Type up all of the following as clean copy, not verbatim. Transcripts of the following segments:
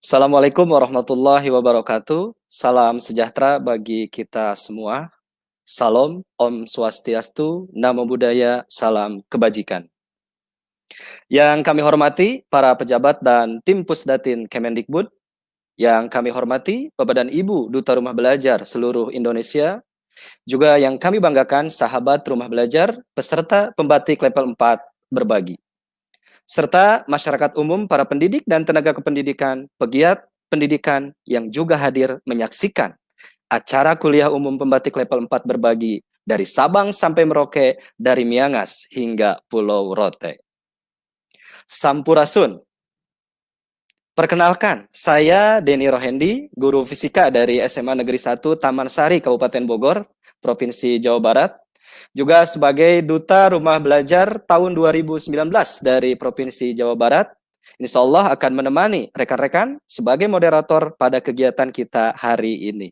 Assalamualaikum warahmatullahi wabarakatuh. Salam sejahtera bagi kita semua. Salam, Om Swastiastu, Namo Buddhaya, salam kebajikan. Yang kami hormati para pejabat dan tim Pusdatin Kemendikbud, yang kami hormati Bapak dan Ibu Duta Rumah Belajar seluruh Indonesia, juga yang kami banggakan sahabat rumah belajar, peserta pembatik level 4 berbagi, serta masyarakat umum, para pendidik dan tenaga kependidikan, pegiat pendidikan yang juga hadir menyaksikan acara kuliah umum pembatik level 4 berbagi dari Sabang sampai Merauke, dari Miangas hingga Pulau Rote. Sampurasun. Perkenalkan, saya Denny Rohendi, guru fisika dari SMA Negeri 1 Taman Sari, Kabupaten Bogor, Provinsi Jawa Barat. Juga sebagai Duta Rumah Belajar tahun 2019 dari Provinsi Jawa Barat. Insya Allah akan menemani rekan-rekan sebagai moderator pada kegiatan kita hari ini.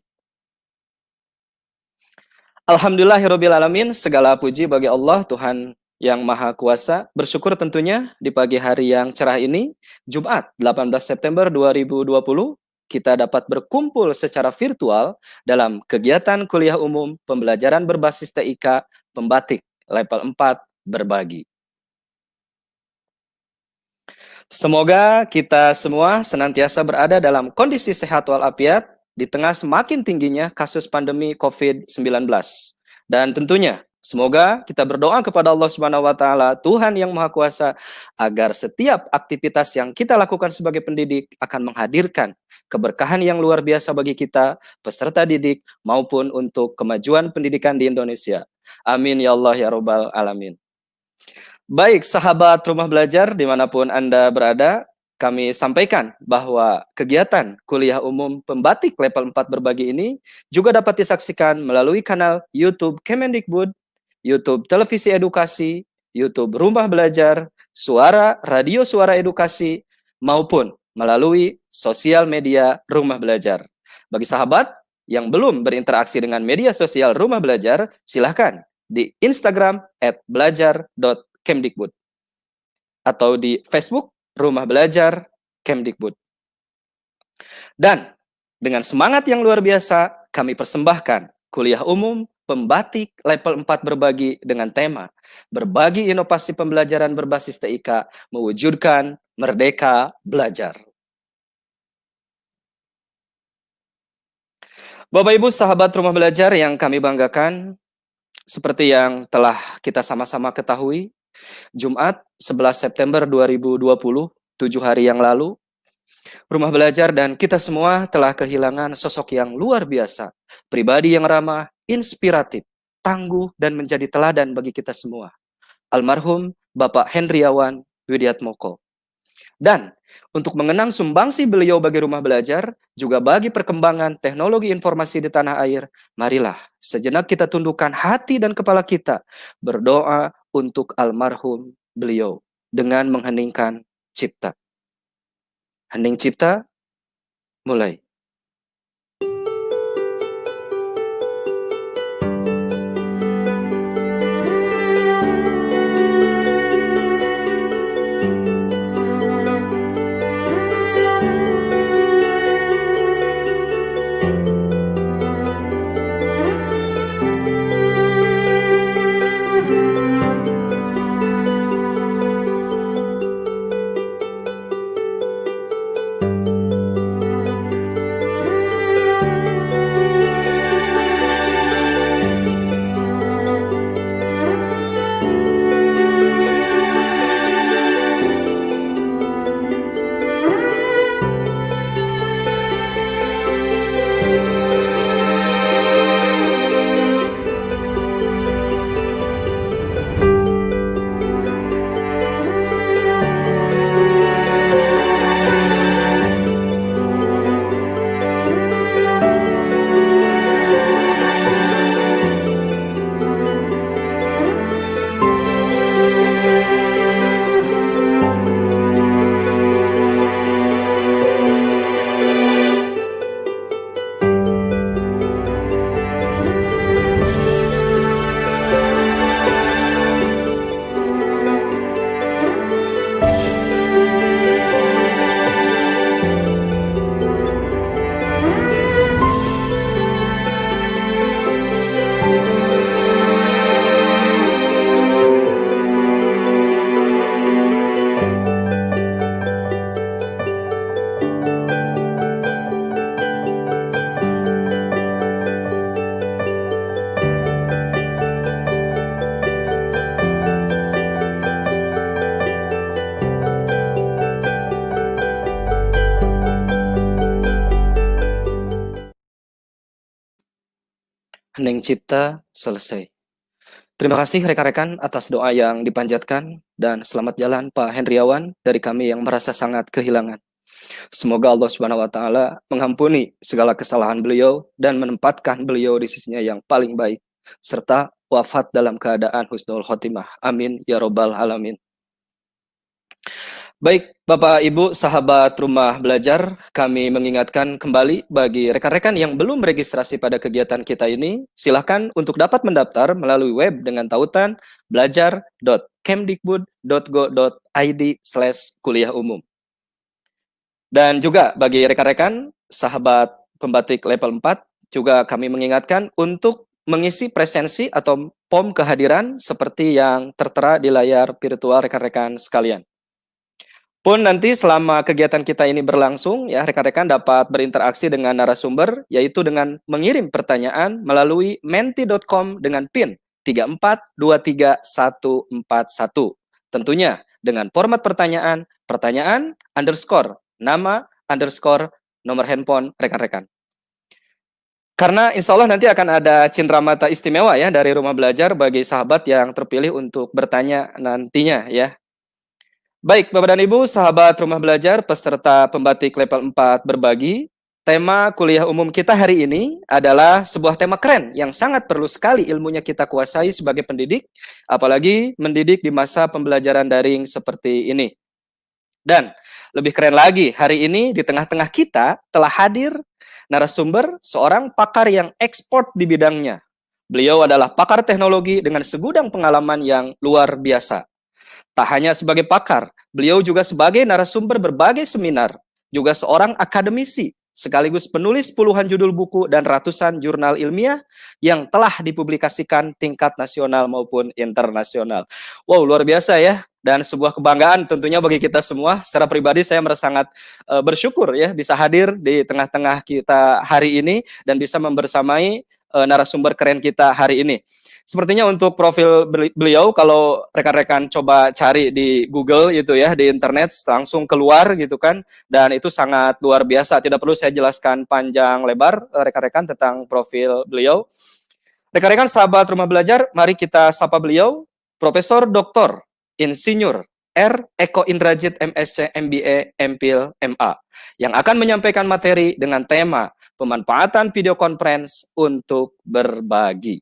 Alhamdulillahirrabbilalamin, segala puji bagi Allah, Tuhan yang Maha Kuasa. Bersyukur tentunya di pagi hari yang cerah ini, Jumat 18 September 2020, kita dapat berkumpul secara virtual dalam kegiatan kuliah umum pembelajaran berbasis TIK Pembatik level 4 berbagi. Semoga kita semua senantiasa berada dalam kondisi sehat walafiat di tengah semakin tingginya kasus pandemi COVID-19. Dan tentunya semoga kita berdoa kepada Allah Subhanahu wa taala, Tuhan yang Maha Kuasa, agar setiap aktivitas yang kita lakukan sebagai pendidik akan menghadirkan keberkahan yang luar biasa bagi kita, peserta didik, maupun untuk kemajuan pendidikan di Indonesia. Amin ya Allah ya Rabbal alamin. Baik, sahabat rumah belajar dimanapun Anda berada, kami sampaikan bahwa kegiatan kuliah umum pembatik level 4 berbagi ini juga dapat disaksikan melalui kanal YouTube Kemendikbud, YouTube Televisi Edukasi, YouTube Rumah Belajar, Suara Radio Suara Edukasi, maupun melalui sosial media Rumah Belajar. Bagi sahabat yang belum berinteraksi dengan media sosial Rumah Belajar, silahkan di Instagram @belajar.kemdikbud atau di Facebook Rumah Belajar Kemdikbud. Dan dengan semangat yang luar biasa, kami persembahkan kuliah umum pembatik level 4 berbagi dengan tema Berbagi Inovasi Pembelajaran Berbasis TIK Mewujudkan Merdeka Belajar. Bapak Ibu sahabat rumah belajar yang kami banggakan, seperti yang telah kita sama-sama ketahui, Jumat 11 September 2020, 7 hari yang lalu, Rumah Belajar dan kita semua telah kehilangan sosok yang luar biasa, pribadi yang ramah, inspiratif, tangguh, dan menjadi teladan bagi kita semua. Almarhum Bapak Hendriawan Widiatmoko. Dan untuk mengenang sumbangsi beliau bagi Rumah Belajar, juga bagi perkembangan teknologi informasi di tanah air, marilah sejenak kita tundukkan hati dan kepala kita, berdoa untuk almarhum beliau dengan mengheningkan cipta. Hening cipta, mulai. Hening cipta selesai. Terima kasih rekan-rekan atas doa yang dipanjatkan dan selamat jalan Pak Hendriawan dari kami yang merasa sangat kehilangan. Semoga Allah Subhanahu wa taala mengampuni segala kesalahan beliau dan menempatkan beliau di sisinya yang paling baik serta wafat dalam keadaan husnul khotimah. Amin ya robbal alamin. Baik, Bapak Ibu sahabat Rumah Belajar, kami mengingatkan kembali bagi rekan-rekan yang belum registrasi pada kegiatan kita ini, silakan untuk dapat mendaftar melalui web dengan tautan belajar.kemdikbud.go.id/kuliah umum. Dan juga bagi rekan-rekan sahabat pembatik level 4, juga kami mengingatkan untuk mengisi presensi atau form kehadiran seperti yang tertera di layar virtual rekan-rekan sekalian. Pun nanti selama kegiatan kita ini berlangsung, ya rekan-rekan dapat berinteraksi dengan narasumber, yaitu dengan mengirim pertanyaan melalui menti.com dengan PIN 3423141. Tentunya dengan format pertanyaan, pertanyaan underscore, nama underscore, nomor handphone rekan-rekan. Karena insya Allah nanti akan ada cindramata istimewa ya dari Rumah Belajar bagi sahabat yang terpilih untuk bertanya nantinya ya. Baik, Bapak dan Ibu, sahabat Rumah Belajar, peserta pembatik level 4 berbagi, tema kuliah umum kita hari ini adalah sebuah tema keren yang sangat perlu sekali ilmunya kita kuasai sebagai pendidik, apalagi mendidik di masa pembelajaran daring seperti ini. Dan lebih keren lagi, hari ini di tengah-tengah kita telah hadir narasumber seorang pakar yang ekspor di bidangnya. Beliau adalah pakar teknologi dengan segudang pengalaman yang luar biasa. Tak hanya sebagai pakar, beliau juga sebagai narasumber berbagai seminar, juga seorang akademisi, sekaligus penulis puluhan judul buku dan ratusan jurnal ilmiah yang telah dipublikasikan tingkat nasional maupun internasional. Wow, luar biasa ya. Dan sebuah kebanggaan tentunya bagi kita semua. Secara pribadi saya merasa sangat bersyukur ya bisa hadir di tengah-tengah kita hari ini dan bisa membersamai narasumber keren kita hari ini. Sepertinya untuk profil beliau kalau rekan-rekan coba cari di Google gitu ya, di internet langsung keluar gitu kan, dan itu sangat luar biasa. Tidak perlu saya jelaskan panjang lebar rekan-rekan tentang profil beliau. Rekan-rekan sahabat Rumah Belajar, mari kita sapa beliau, Profesor Dr. Insinyur R. Eko Indrajit MSc MBA MPhil MA yang akan menyampaikan materi dengan tema pemanfaatan video conference untuk berbagi.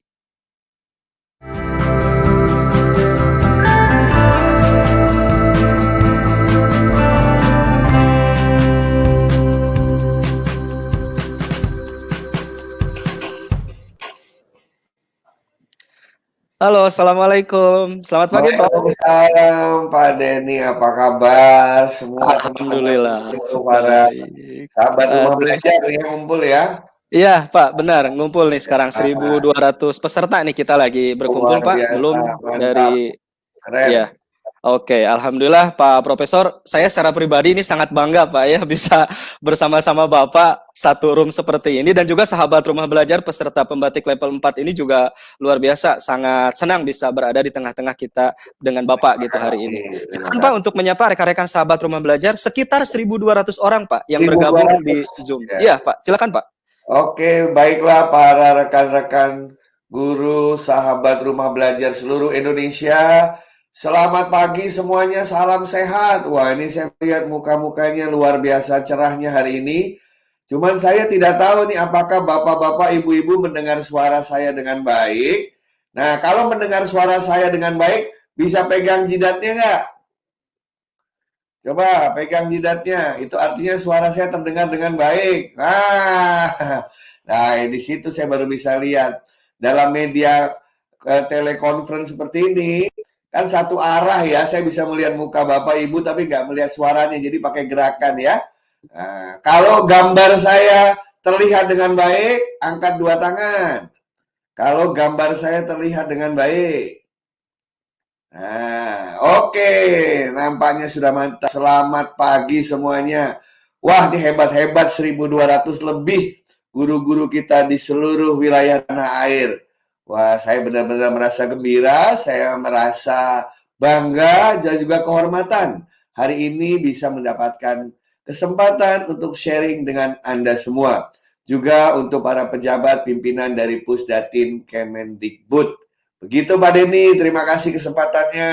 Halo, Assalamualaikum. Selamat pagi, Pak. Waalaikumsalam, Pak Denny. Apa kabar? Semua Alhamdulillah. teman-teman para Baik. sahabat Rumah Aduh. Belajar yang ngumpul ya. Iya, Pak, benar. Ngumpul nih sekarang 1.200 peserta nih kita lagi berkumpul, Luar Pak. biasa, Belum mantap, dari keren. ya. Oke, alhamdulillah Pak Profesor, saya secara pribadi ini sangat bangga Pak ya bisa bersama-sama Bapak satu room seperti ini dan juga sahabat Rumah Belajar peserta pembatik level 4 ini juga luar biasa, sangat senang bisa berada di tengah-tengah kita dengan Bapak gitu hari ini. Silakan Pak untuk menyapa rekan-rekan sahabat Rumah Belajar sekitar 1.200 orang Pak yang bergabung di Zoom. Iya Pak, silakan Pak. Oke, baiklah para rekan-rekan guru, sahabat Rumah Belajar seluruh Indonesia. Selamat pagi semuanya, salam sehat. Wah, ini saya lihat muka-mukanya luar biasa cerahnya hari ini. Cuman saya tidak tahu nih apakah bapak-bapak, ibu-ibu mendengar suara saya dengan baik. Nah, kalau mendengar suara saya dengan baik, bisa pegang jidatnya nggak? Coba pegang jidatnya, itu artinya suara saya terdengar dengan baik. Nah, di situ saya baru bisa lihat. Dalam media telekonferensi seperti ini, kan satu arah ya, saya bisa melihat muka Bapak Ibu tapi nggak melihat suaranya, jadi pakai gerakan ya. Nah, kalau gambar saya terlihat dengan baik, angkat dua tangan. Kalau gambar saya terlihat dengan baik. Nah, oke, nampaknya sudah mantap. Selamat pagi semuanya. Wah, ini hebat-hebat 1.200 lebih guru-guru kita di seluruh wilayah tanah air. Wah, saya benar-benar merasa gembira, saya merasa bangga dan juga kehormatan. Hari ini bisa mendapatkan kesempatan untuk sharing dengan Anda semua. juga untuk para pejabat pimpinan dari Pusdatin Kemendikbud. Begitu Pak Denny, terima kasih kesempatannya.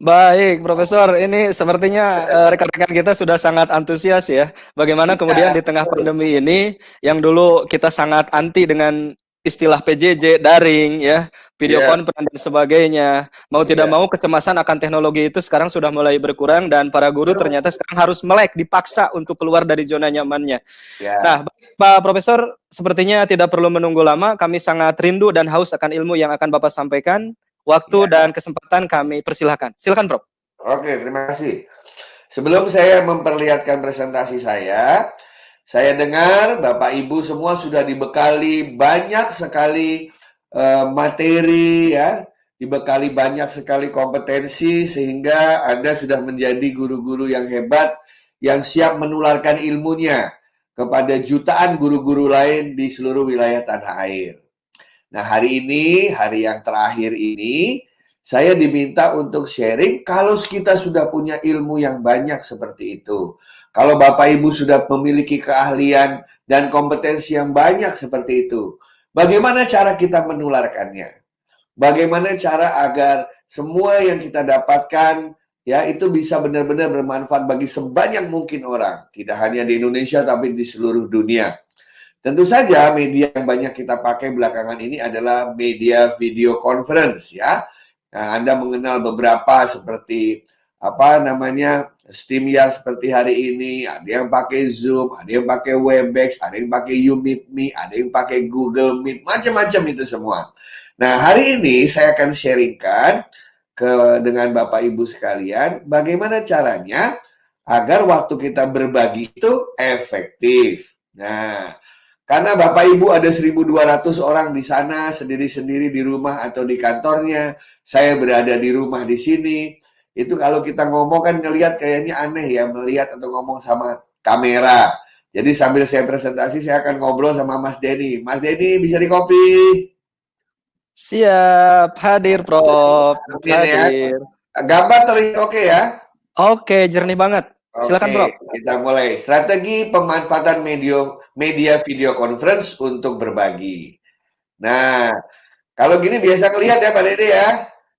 Baik, Profesor. Ini sepertinya rekan-rekan kita sudah sangat antusias ya. Bagaimana kemudian Iya, di tengah pandemi ini, yang dulu kita sangat anti dengan istilah PJJ, daring, ya, video iya, conference dan sebagainya. Mau tidak iya. mau kecemasan akan teknologi itu sekarang sudah mulai berkurang dan para guru ternyata sekarang harus melek, dipaksa untuk keluar dari zona nyamannya. Ya, Nah, Pak Profesor, sepertinya tidak perlu menunggu lama. Kami sangat rindu dan haus akan ilmu yang akan Bapak sampaikan. ya. Waktu dan kesempatan kami persilahkan. Silakan, Prof. Oke, terima kasih. Sebelum saya memperlihatkan presentasi saya dengar Bapak Ibu semua sudah dibekali banyak sekali materi ya, dibekali banyak sekali kompetensi sehingga Anda sudah menjadi guru-guru yang hebat yang siap menularkan ilmunya kepada jutaan guru-guru lain di seluruh wilayah tanah air. Nah, hari ini, hari yang terakhir ini, saya diminta untuk sharing kalau kita sudah punya ilmu yang banyak seperti itu. Kalau Bapak Ibu sudah memiliki keahlian dan kompetensi yang banyak seperti itu, bagaimana cara kita menularkannya? Bagaimana cara agar semua yang kita dapatkan ya itu bisa benar-benar bermanfaat bagi sebanyak mungkin orang, tidak hanya di Indonesia tapi di seluruh dunia. Tentu saja media yang banyak kita pakai belakangan ini adalah media video conference ya. Nah, Anda mengenal beberapa seperti apa namanya StreamYard seperti hari ini, ada yang pakai Zoom, ada yang pakai Webex, ada yang pakai YouMeet Me, ada yang pakai Google Meet, macam-macam itu semua. Nah, hari ini saya akan sharingkan dengan Bapak Ibu sekalian bagaimana caranya agar waktu kita berbagi itu efektif. Nah, karena Bapak Ibu ada 1.200 orang di sana, sendiri-sendiri di rumah atau di kantornya. Saya berada di rumah di sini. Itu kalau kita ngomong kan ngelihat kayaknya aneh ya, melihat atau ngomong sama kamera. Jadi sambil saya presentasi, saya akan ngobrol sama Mas Denny. Mas Denny, bisa di copy? Siap, hadir, Prof. Amin ya. Hadir. Gambar terlihat oke ya? Oke, jernih banget. Silakan, Oke, Prof. kita mulai. Strategi pemanfaatan media video conference untuk berbagi. Nah, kalau gini biasa kelihatan ya Pak Dede ya.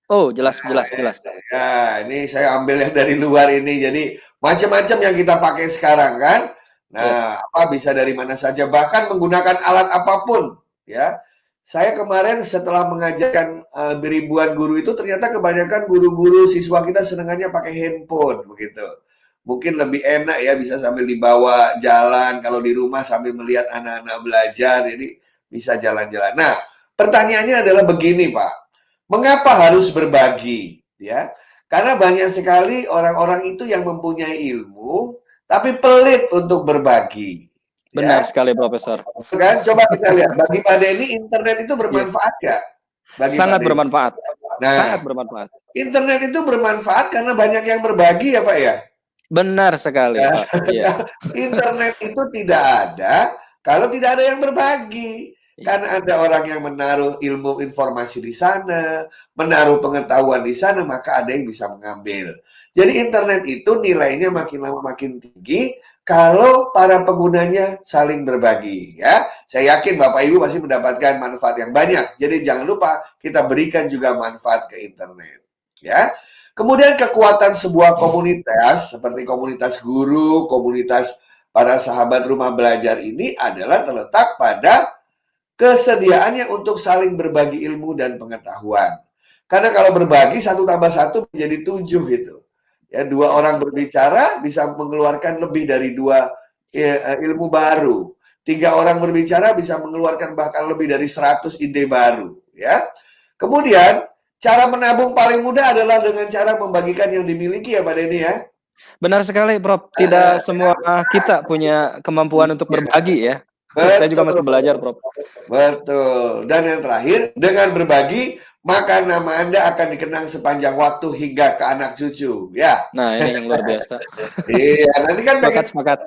Oh, jelas, jelas, jelas. Ya, ini saya ambil yang dari luar ini. Jadi macam-macam yang kita pakai sekarang kan. Betul. Nah, apa bisa dari mana saja, bahkan menggunakan alat apapun, ya. Saya kemarin setelah mengajarkan ribuan guru itu ternyata kebanyakan guru-guru siswa kita senangannya pakai handphone begitu. Mungkin lebih enak ya bisa sambil dibawa jalan kalau di rumah sambil melihat anak-anak belajar, jadi bisa jalan-jalan. Nah, pertanyaannya adalah begini, Pak. Mengapa harus berbagi? Ya, karena banyak sekali orang-orang itu yang mempunyai ilmu, tapi pelit untuk berbagi. Benar Ya, sekali, Profesor. kan? Coba kita lihat. Bagi Pak Denny, internet itu Iya, bermanfaat nggak? Bagi Pak sangat Denny. bermanfaat. Nah, Sangat bermanfaat. internet itu bermanfaat karena banyak yang berbagi ya Pak ya. Benar sekali, Ya, Pak. Iya. internet itu tidak ada kalau tidak ada yang berbagi. Iya. Karena ada orang yang menaruh ilmu informasi di sana, menaruh pengetahuan di sana, maka ada yang bisa mengambil. Jadi internet itu nilainya makin lama makin tinggi kalau para penggunanya saling berbagi. Ya, saya yakin Bapak Ibu pasti mendapatkan manfaat yang banyak. Jadi jangan lupa kita berikan juga manfaat ke internet. Ya. Kemudian kekuatan sebuah komunitas seperti komunitas guru, komunitas para sahabat rumah belajar ini adalah terletak pada kesediaannya untuk saling berbagi ilmu dan pengetahuan. Karena kalau berbagi 1+1 menjadi 7 gitu. Ya, 2 orang berbicara bisa mengeluarkan lebih dari 2 ilmu baru. 3 orang berbicara bisa mengeluarkan bahkan lebih dari 100 ide baru. Ya. Kemudian cara menabung paling mudah adalah dengan cara membagikan yang dimiliki ya Pak Denny ya. Benar sekali, Prof. Tidak semua kita punya kemampuan untuk berbagi ya. Saya juga Betul. masih belajar, Prof. Betul. Dan yang terakhir, dengan berbagi, maka nama Anda akan dikenang sepanjang waktu hingga ke anak cucu. Ya. Nah, ini yang luar biasa. Iya, nanti kan pengen Sepakat.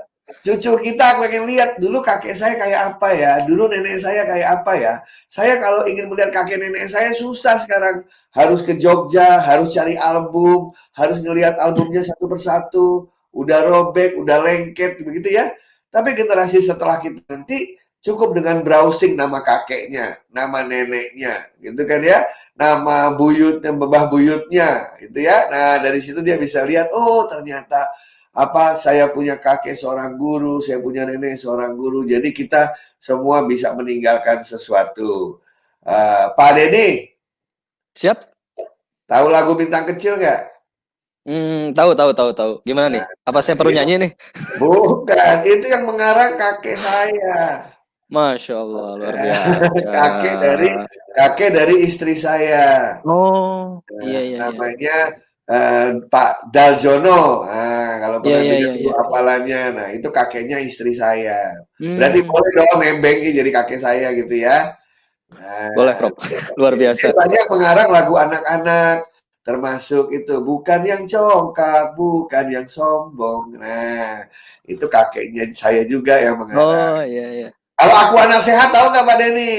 cucu kita pengen lihat dulu kakek saya kayak apa ya, dulu nenek saya kayak apa ya. Saya kalau ingin melihat kakek nenek saya susah sekarang. Harus ke Jogja, harus cari album, harus ngelihat albumnya satu persatu, udah robek, udah lengket begitu ya. Tapi generasi setelah kita nanti cukup dengan browsing nama kakeknya, nama neneknya, gitu kan ya, nama buyutnya, mbah buyutnya, gitu ya. Nah, dari situ dia bisa lihat, oh ternyata saya punya kakek seorang guru, saya punya nenek seorang guru. Jadi kita semua bisa meninggalkan sesuatu. Pak Denny, Siap? tahu lagu Bintang Kecil nggak? Tahu. Gimana nih? Apa saya perlu Itu nyanyi nih? bukan, itu yang mengarang kakek saya. Masya Allah, luar biasa. kakek dari istri saya. Oh, iya. Namanya Pak Daljono. Kalau Iya, pernah iya, dengar iya, dulu iya. hafalannya, nah itu kakeknya istri saya. Berarti Hmm, boleh dong nembengin jadi kakek saya gitu ya. boleh, Nah, Prof. Luar dia biasa. banyak mengarang lagu anak-anak, termasuk itu bukan yang congkak, bukan yang sombong. Nah, itu kakeknya saya juga yang mengarang. Oh, iya. Kalau aku anak sehat tahu nggak Pak Denny?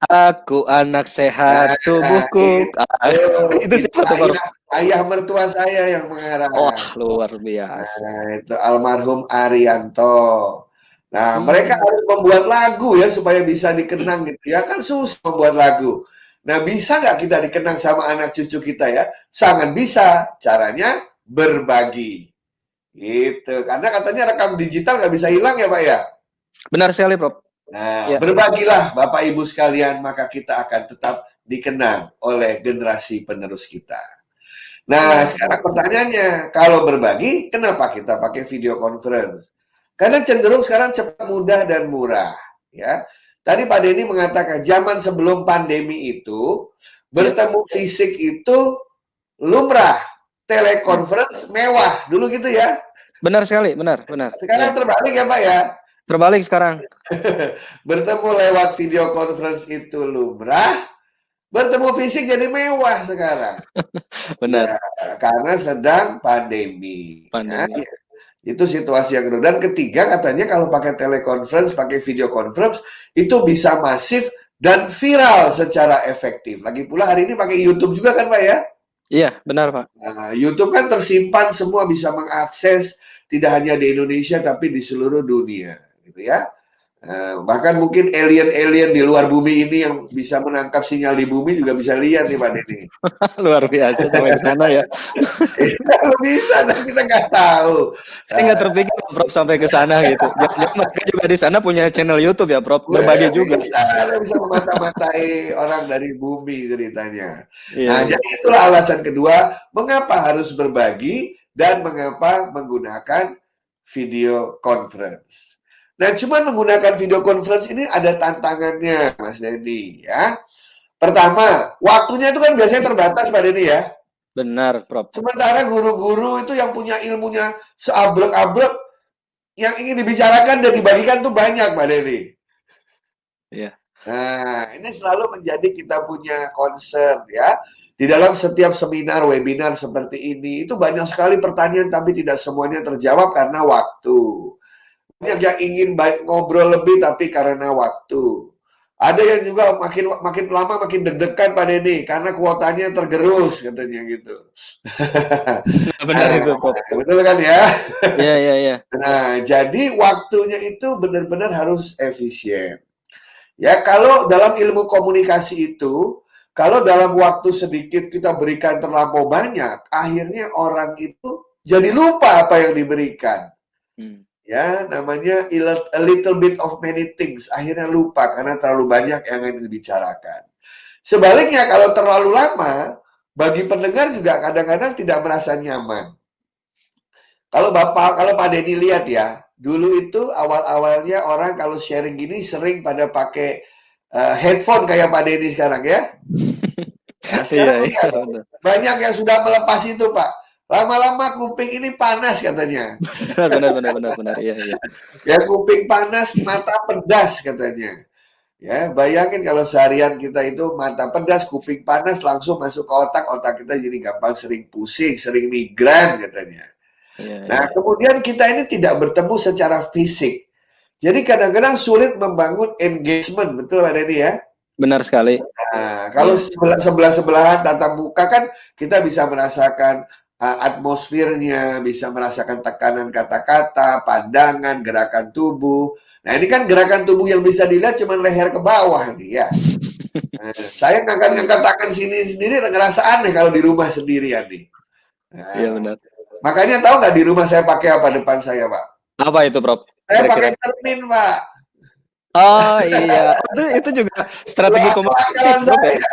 Aku anak sehat, Nah, tubuhku. Itu itu siapa tuh, Prof? ayah mertua saya yang mengarang. Wah, luar biasa. Nah, itu almarhum Arianto. Nah, mereka Hmm, harus membuat lagu ya supaya bisa dikenang gitu ya. Kan susah membuat lagu. Nah, bisa nggak kita dikenang sama anak cucu kita ya? Sangat bisa. Caranya berbagi. Gitu. Karena katanya rekam digital nggak bisa hilang ya Pak ya? benar sekali, Prof. Nah, Ya. berbagilah Bapak Ibu sekalian, maka kita akan tetap dikenang oleh generasi penerus kita. Nah, Iya, sekarang pertanyaannya, kalau berbagi, kenapa kita pakai video conference? Karena cenderung sekarang cepat, mudah, dan murah. Ya, tadi Pak Denny mengatakan zaman sebelum pandemi itu iya. bertemu fisik itu lumrah, Hmm. telekonferensi mewah dulu gitu ya. Benar sekali, benar. Sekarang Iya. terbalik ya Pak ya. Terbalik sekarang. Bertemu lewat video conference itu lumrah, bertemu fisik jadi mewah sekarang. Ya, Benar. karena sedang pandemi. Ya, Pandemi. itu situasi yang kedua. Dan ketiga katanya kalau pakai teleconference, pakai video conference, itu bisa masif dan viral secara efektif. Lagi pula hari ini pakai YouTube juga kan Pak ya? Iya, benar, Pak. Nah, YouTube kan tersimpan semua bisa mengakses tidak hanya di Indonesia tapi di seluruh dunia, gitu ya. Bahkan mungkin alien-alien di luar bumi ini yang bisa menangkap sinyal di bumi juga bisa lihat nih Pak Denny. Luar biasa sampai ke sana ya. Kalau bisa, tapi kita nggak tahu. Saya nggak terpikir, Prof, sampai ke sana gitu. Jangan mereka juga di sana punya channel YouTube ya, Prof. Berbagi juga. Bisa memata-matai orang dari bumi ceritanya. Nah, Iya. jadi itulah alasan kedua, mengapa harus berbagi dan mengapa menggunakan video conference. Nah, cuma menggunakan video conference ini ada tantangannya, Mas Denny, ya. Pertama, waktunya itu kan biasanya terbatas, Pak Denny ya. Benar, Prof. Sementara guru-guru itu yang punya ilmunya seabrek-abrek, yang ingin dibicarakan dan dibagikan tuh banyak, Pak Denny. Iya. Nah, ini selalu menjadi kita punya concern ya. Di dalam setiap seminar, webinar seperti ini, itu banyak sekali pertanyaan tapi tidak semuanya terjawab karena waktu. Banyak yang ingin ngobrol lebih tapi karena waktu. Ada yang juga makin lama makin deg-degan Pak Denny karena kuotanya tergerus katanya gitu. Benar itu, Prof. Betul kan ya? Iya. Nah, jadi waktunya itu benar-benar harus efisien. Ya, kalau dalam ilmu komunikasi itu, kalau dalam waktu sedikit kita berikan terlampau banyak, akhirnya orang itu jadi lupa apa yang diberikan. Hmm. Ya, namanya a little bit of many things. Akhirnya lupa karena terlalu banyak yang ingin dibicarakan. Sebaliknya, kalau terlalu lama, bagi pendengar juga kadang-kadang tidak merasa nyaman. Kalau Pak Denny lihat ya, dulu itu awal-awalnya orang kalau sharing gini sering pada pakai headphone kayak Pak Denny sekarang ya. Nah, sekarang Iya, lihat, benar. banyak yang sudah melepas itu Pak. Lama-lama kuping ini panas katanya. Benar. Iya. Ya kuping panas, mata pedas katanya. Ya, bayangin kalau seharian kita itu mata pedas, kuping panas langsung masuk ke otak, otak kita jadi gampang sering pusing, sering migran katanya. Nah, Iya. kemudian kita ini tidak bertemu secara fisik. Jadi kadang-kadang sulit membangun engagement, betul Pak Denny ya? Benar sekali. Nah, kalau Iya. sebelah-sebelahan tatap muka kan kita bisa merasakan atmosfernya, bisa merasakan tekanan kata-kata, pandangan, gerakan tubuh. Nah, ini kan gerakan tubuh yang bisa dilihat cuma leher ke bawah nih ya. Saya ngangkat-ngangkat tangan sini sendiri ngerasa aneh kalau di rumah sendirian nih. Iya Nah, benar. makanya tahu nggak di rumah saya pakai apa depan saya, Pak? Apa itu, Prof? Saya pakai Kira-kira. cermin, Pak. Oh iya, itu juga strategi komunikasi, Akal-akalan Prof ya. saya.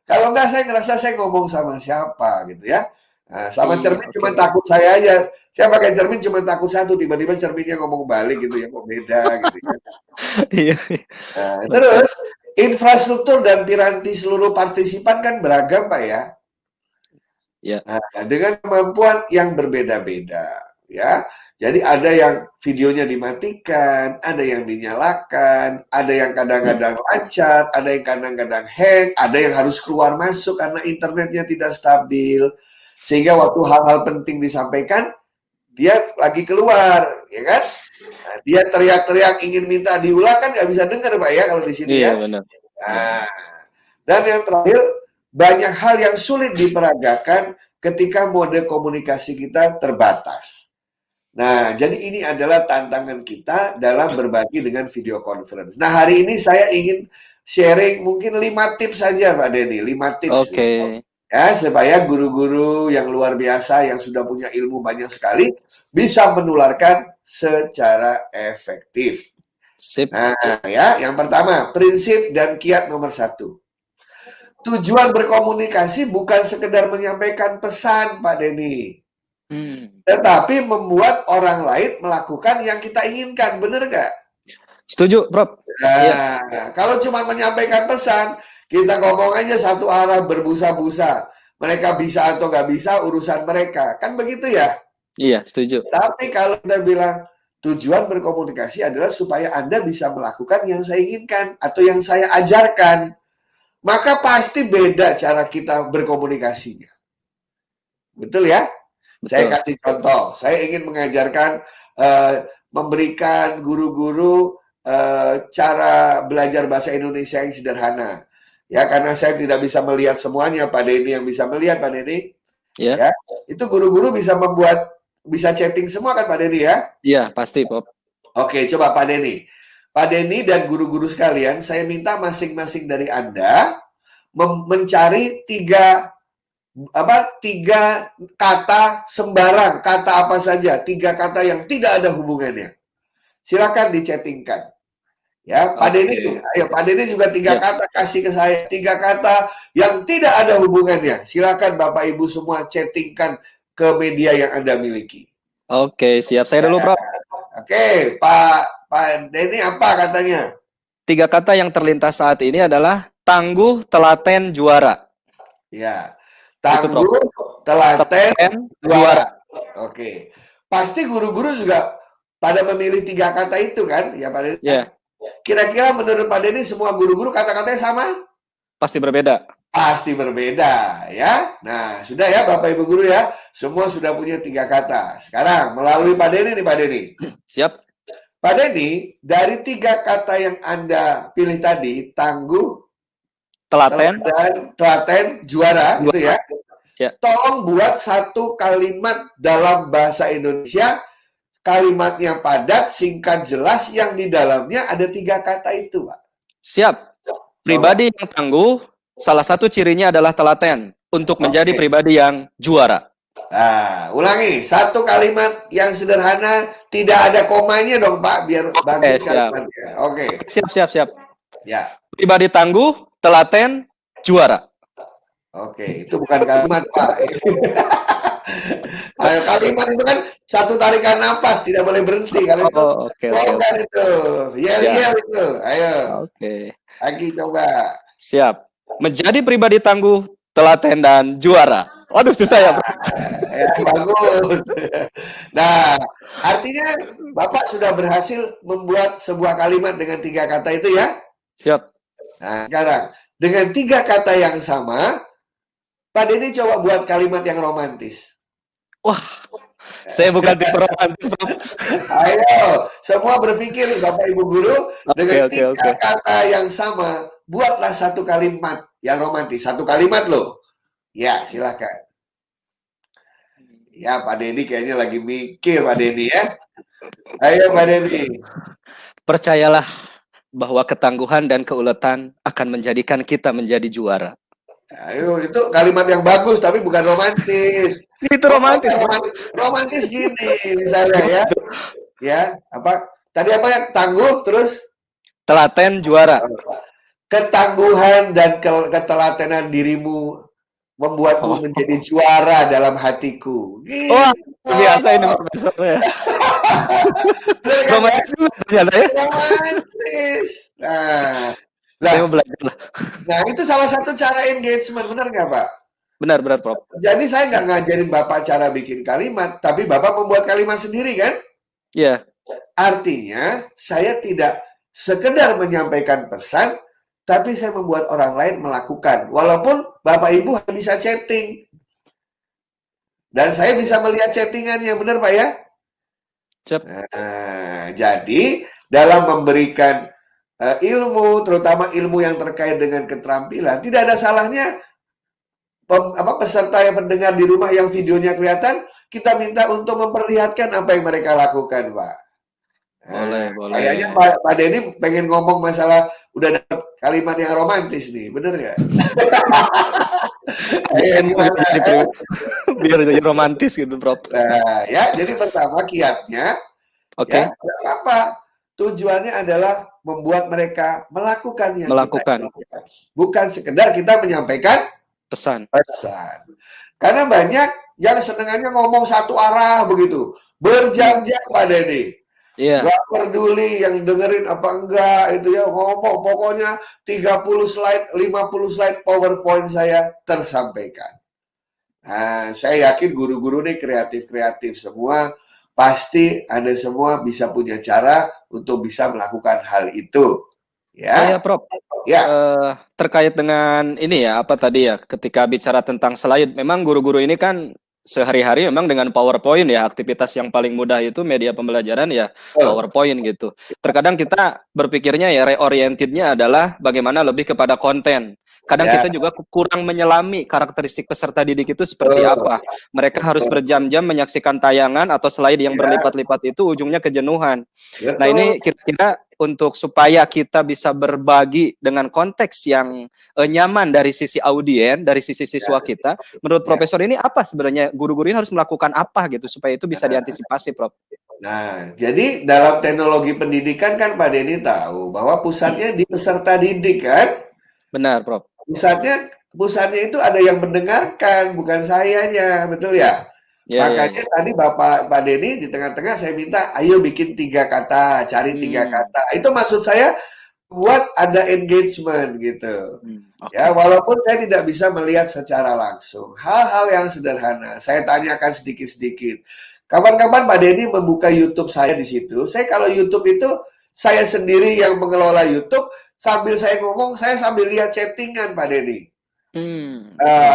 Kalau nggak saya ngerasa saya ngomong sama siapa gitu ya. Nah, sama Iya, cermin oke. cuma takut saya aja. Saya pakai cermin cuma takut satu, tiba-tiba cerminnya ngomong balik gitu ya, kok beda gitu ya. Iya. Nah, Oke. terus infrastruktur dan piranti seluruh partisipan kan beragam, Pak ya. Ya. Nah, dengan kemampuan yang berbeda-beda ya. Jadi ada yang videonya dimatikan, ada yang dinyalakan, ada yang kadang-kadang lancar, ada yang kadang-kadang hang, ada yang harus keluar masuk karena internetnya tidak stabil. Sehingga waktu hal-hal penting disampaikan, dia lagi keluar, ya kan? Nah, dia teriak-teriak ingin minta diulang kan nggak bisa dengar, Pak ya, kalau di sini Iya ya. benar. Ya. Nah, dan yang terakhir, banyak hal yang sulit diperagakan ketika mode komunikasi kita terbatas. Nah, jadi ini adalah tantangan kita dalam berbagi dengan video conference. Nah, hari ini saya ingin sharing mungkin 5 tips saja, Pak Denny. 5 tips nih. Oke. Ya, supaya guru-guru yang luar biasa yang sudah punya ilmu banyak sekali bisa menularkan secara efektif. Sip. Nah, ya, yang pertama, prinsip dan kiat nomor 1. Tujuan berkomunikasi bukan sekedar menyampaikan pesan, Pak Denny. Tetapi membuat orang lain melakukan yang kita inginkan, bener nggak? Setuju, Prof. Iya. Nah, kalau cuma menyampaikan pesan, kita ngomong aja satu arah berbusa-busa. Mereka bisa atau nggak bisa, urusan mereka. Kan begitu ya? Iya, setuju. Tapi kalau kita bilang, tujuan berkomunikasi adalah supaya Anda bisa melakukan yang saya inginkan atau yang saya ajarkan. Maka pasti beda cara kita berkomunikasinya. Betul ya? Saya Betul. kasih contoh. Saya ingin mengajarkan, memberikan guru-guru cara belajar bahasa Indonesia yang sederhana. Ya, karena saya tidak bisa melihat semuanya, Pak Denny yang bisa melihat, Pak Denny. Ya. Ya, itu guru-guru bisa chatting semua kan, Pak Denny ya? Iya, pasti, Prof. Oke, coba Pak Denny. Pak Denny dan guru-guru sekalian, saya minta masing-masing dari Anda mencari tiga kata sembarang, kata apa saja, 3 kata yang tidak ada hubungannya. Silakan dichattingkan. Ya, Pak Denny, ayo Pak Denny juga 3 kata kasih ke saya, 3 kata yang tidak ada hubungannya. Silakan Bapak Ibu semua chattingkan ke media yang Anda miliki. Oke, siap. Saya dulu, Prof. Oke, Pak Denny apa katanya? 3 kata yang terlintas saat ini adalah tangguh, telaten, juara. Ya. Itu, Prof. Tangguh, telaten, juara. juara. Oke. Pasti guru-guru juga pada memilih 3 kata itu kan, ya Pak Denny? Ya. Kira-kira menurut Pak Denny semua guru-guru kata-katanya sama? Pasti berbeda. Pasti berbeda, ya. Nah, sudah ya Bapak Ibu guru ya. Semua sudah punya 3 kata. Sekarang melalui Pak Denny nih Pak Denny. Siap. Pak Denny, dari 3 kata yang Anda pilih tadi, tangguh, telaten, juara, gitu ya. Ya. Tolong buat satu kalimat dalam bahasa Indonesia, kalimatnya padat, singkat, jelas, yang di dalamnya ada 3 kata itu, Pak. Siap. Pribadi yang tangguh, salah satu cirinya adalah telaten untuk menjadi pribadi yang juara. Nah, ulangi. Satu kalimat yang sederhana, tidak ada komanya dong, Pak, biar bagus kalimatnya. Oke. Siap. Ya. Pribadi tangguh, telaten, juara. Oke, itu bukan kalimat, Pak. Kalimat itu kan satu tarikan napas, tidak boleh berhenti. Kalau itu slogan itu, yel-yel itu. Ayo. Oke. Lagi coba. Siap. Menjadi pribadi tangguh, telaten, dan juara. Waduh, susah ya, Bro. Ya, bagus. Nah, artinya Bapak sudah berhasil membuat sebuah kalimat dengan 3 kata itu ya? Siap. Nah, sekarang dengan 3 kata yang sama, Pak Denny coba buat kalimat yang romantis. Wah, saya bukan tipe romantis, Bro. Ayo, semua berpikir Bapak Ibu guru, dengan 3 kata yang sama, buatlah satu kalimat yang romantis. Satu kalimat loh. Ya, silakan. Ya, Pak Denny kayaknya lagi mikir, Pak Denny ya. Ayo, Pak Denny. Percayalah bahwa ketangguhan dan keuletan akan menjadikan kita menjadi juara. Ayo, itu kalimat yang bagus, tapi bukan romantis. Itu romantis, bro. Romantis gini, misalnya ya. Ya, apa? Tadi apa ya? Tangguh, terus? Telaten juara. Ketangguhan dan ketelatenan dirimu membuatmu menjadi juara dalam hatiku. Gitu. Wah, biasa ini profesornya. Romantis juga ternyata ya. Romantis. Saya mau belajar lah. Nah, itu salah satu cara engagement, benar nggak, Pak? Benar, Prof. Jadi saya nggak ngajarin Bapak cara bikin kalimat, tapi Bapak membuat kalimat sendiri, kan? Iya. Artinya, saya tidak sekedar menyampaikan pesan, tapi saya membuat orang lain melakukan. Walaupun Bapak Ibu hanya bisa chatting. Dan saya bisa melihat chattingannya, benar Pak ya? Siap. Nah, jadi dalam memberikan ilmu, terutama ilmu yang terkait dengan keterampilan, tidak ada salahnya peserta yang mendengar di rumah yang videonya kelihatan, kita minta untuk memperlihatkan apa yang mereka lakukan, Pak. Boleh. Kayaknya Pak Denny pengen ngomong masalah udah dapat kalimat yang romantis nih, bener nggak? Biar jadi romantis gitu, Prof. Nah, ya, jadi pertama kiatnya, Oke. Ya, apa? Tujuannya adalah membuat mereka melakukan yang kita inginkan. Bukan sekedar kita menyampaikan pesan. Karena banyak yang senengannya ngomong satu arah begitu, berjam-jam Pak Denny. Iya. Gak peduli yang dengerin apa enggak, itu ya, ngomong pokoknya 30 slide, 50 slide PowerPoint saya tersampaikan. Nah, saya yakin guru-guru nih kreatif-kreatif semua, pasti Anda semua bisa punya cara untuk bisa melakukan hal itu. Ya. Oh ya, Prof. Ya. Terkait dengan ini ya, apa tadi ya, ketika bicara tentang slide, memang guru-guru ini kan sehari-hari memang dengan PowerPoint ya, aktivitas yang paling mudah itu media pembelajaran ya PowerPoint gitu. Terkadang kita berpikirnya ya reorientednya adalah bagaimana lebih kepada konten. Kadang kita juga kurang menyelami karakteristik peserta didik itu seperti apa. Mereka harus berjam-jam menyaksikan tayangan atau slide yang berlipat-lipat itu ujungnya kejenuhan. Nah, ini kira-kira untuk supaya kita bisa berbagi dengan konteks yang nyaman dari sisi audien, dari sisi siswa kita, menurut Profesor ini apa sebenarnya guru-guru ini harus melakukan apa gitu supaya itu bisa diantisipasi, Prof? Nah, jadi dalam teknologi pendidikan kan Pak Denny tahu bahwa pusatnya di peserta didik kan? Benar, Prof. Pusatnya itu ada yang mendengarkan, bukan sayanya, betul ya? Makanya tadi Pak Denny di tengah-tengah saya minta, ayo bikin 3 kata, cari 3 kata. Itu maksud saya buat ada engagement gitu. Ya, walaupun saya tidak bisa melihat secara langsung. Hal-hal yang sederhana, saya tanyakan sedikit-sedikit. Kapan-kapan Pak Denny membuka YouTube saya di situ. Saya kalau YouTube itu, saya sendiri yang mengelola YouTube, sambil saya ngomong, saya sambil lihat chattingan Pak Denny.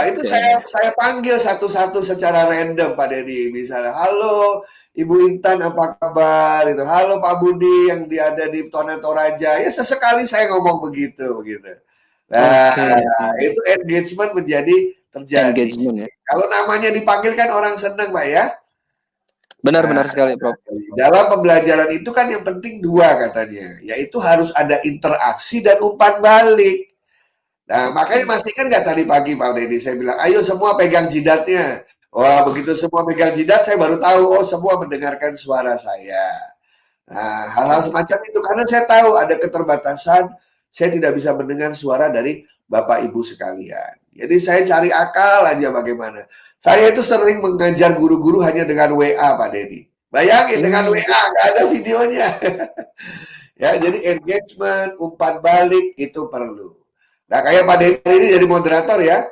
Itu saya panggil satu-satu secara random Pak Denny. Misalnya, halo Ibu Intan apa kabar? Itu, halo Pak Budi yang ada di Toraja. Ya sesekali saya ngomong begitu. Nah, itu engagement menjadi terjadi. Kalau namanya dipanggil kan orang senang Pak ya. Benar sekali, Prof. Dalam pembelajaran itu kan yang penting 2 katanya, yaitu harus ada interaksi dan umpan balik. Nah, makanya masih kan nggak tadi pagi Pak Denny, saya bilang, ayo semua pegang jidatnya. Wah, begitu semua pegang jidat, saya baru tahu, oh semua mendengarkan suara saya. Nah, hal-hal semacam itu, karena saya tahu ada keterbatasan, saya tidak bisa mendengar suara dari Bapak Ibu sekalian. Jadi saya cari akal aja bagaimana. Saya itu sering mengajar guru-guru hanya dengan WA Pak Denny. Bayangin dengan WA, nggak ada videonya. Ya, jadi engagement, umpan balik itu perlu. Nah, kayak Pak Denny ini jadi moderator ya.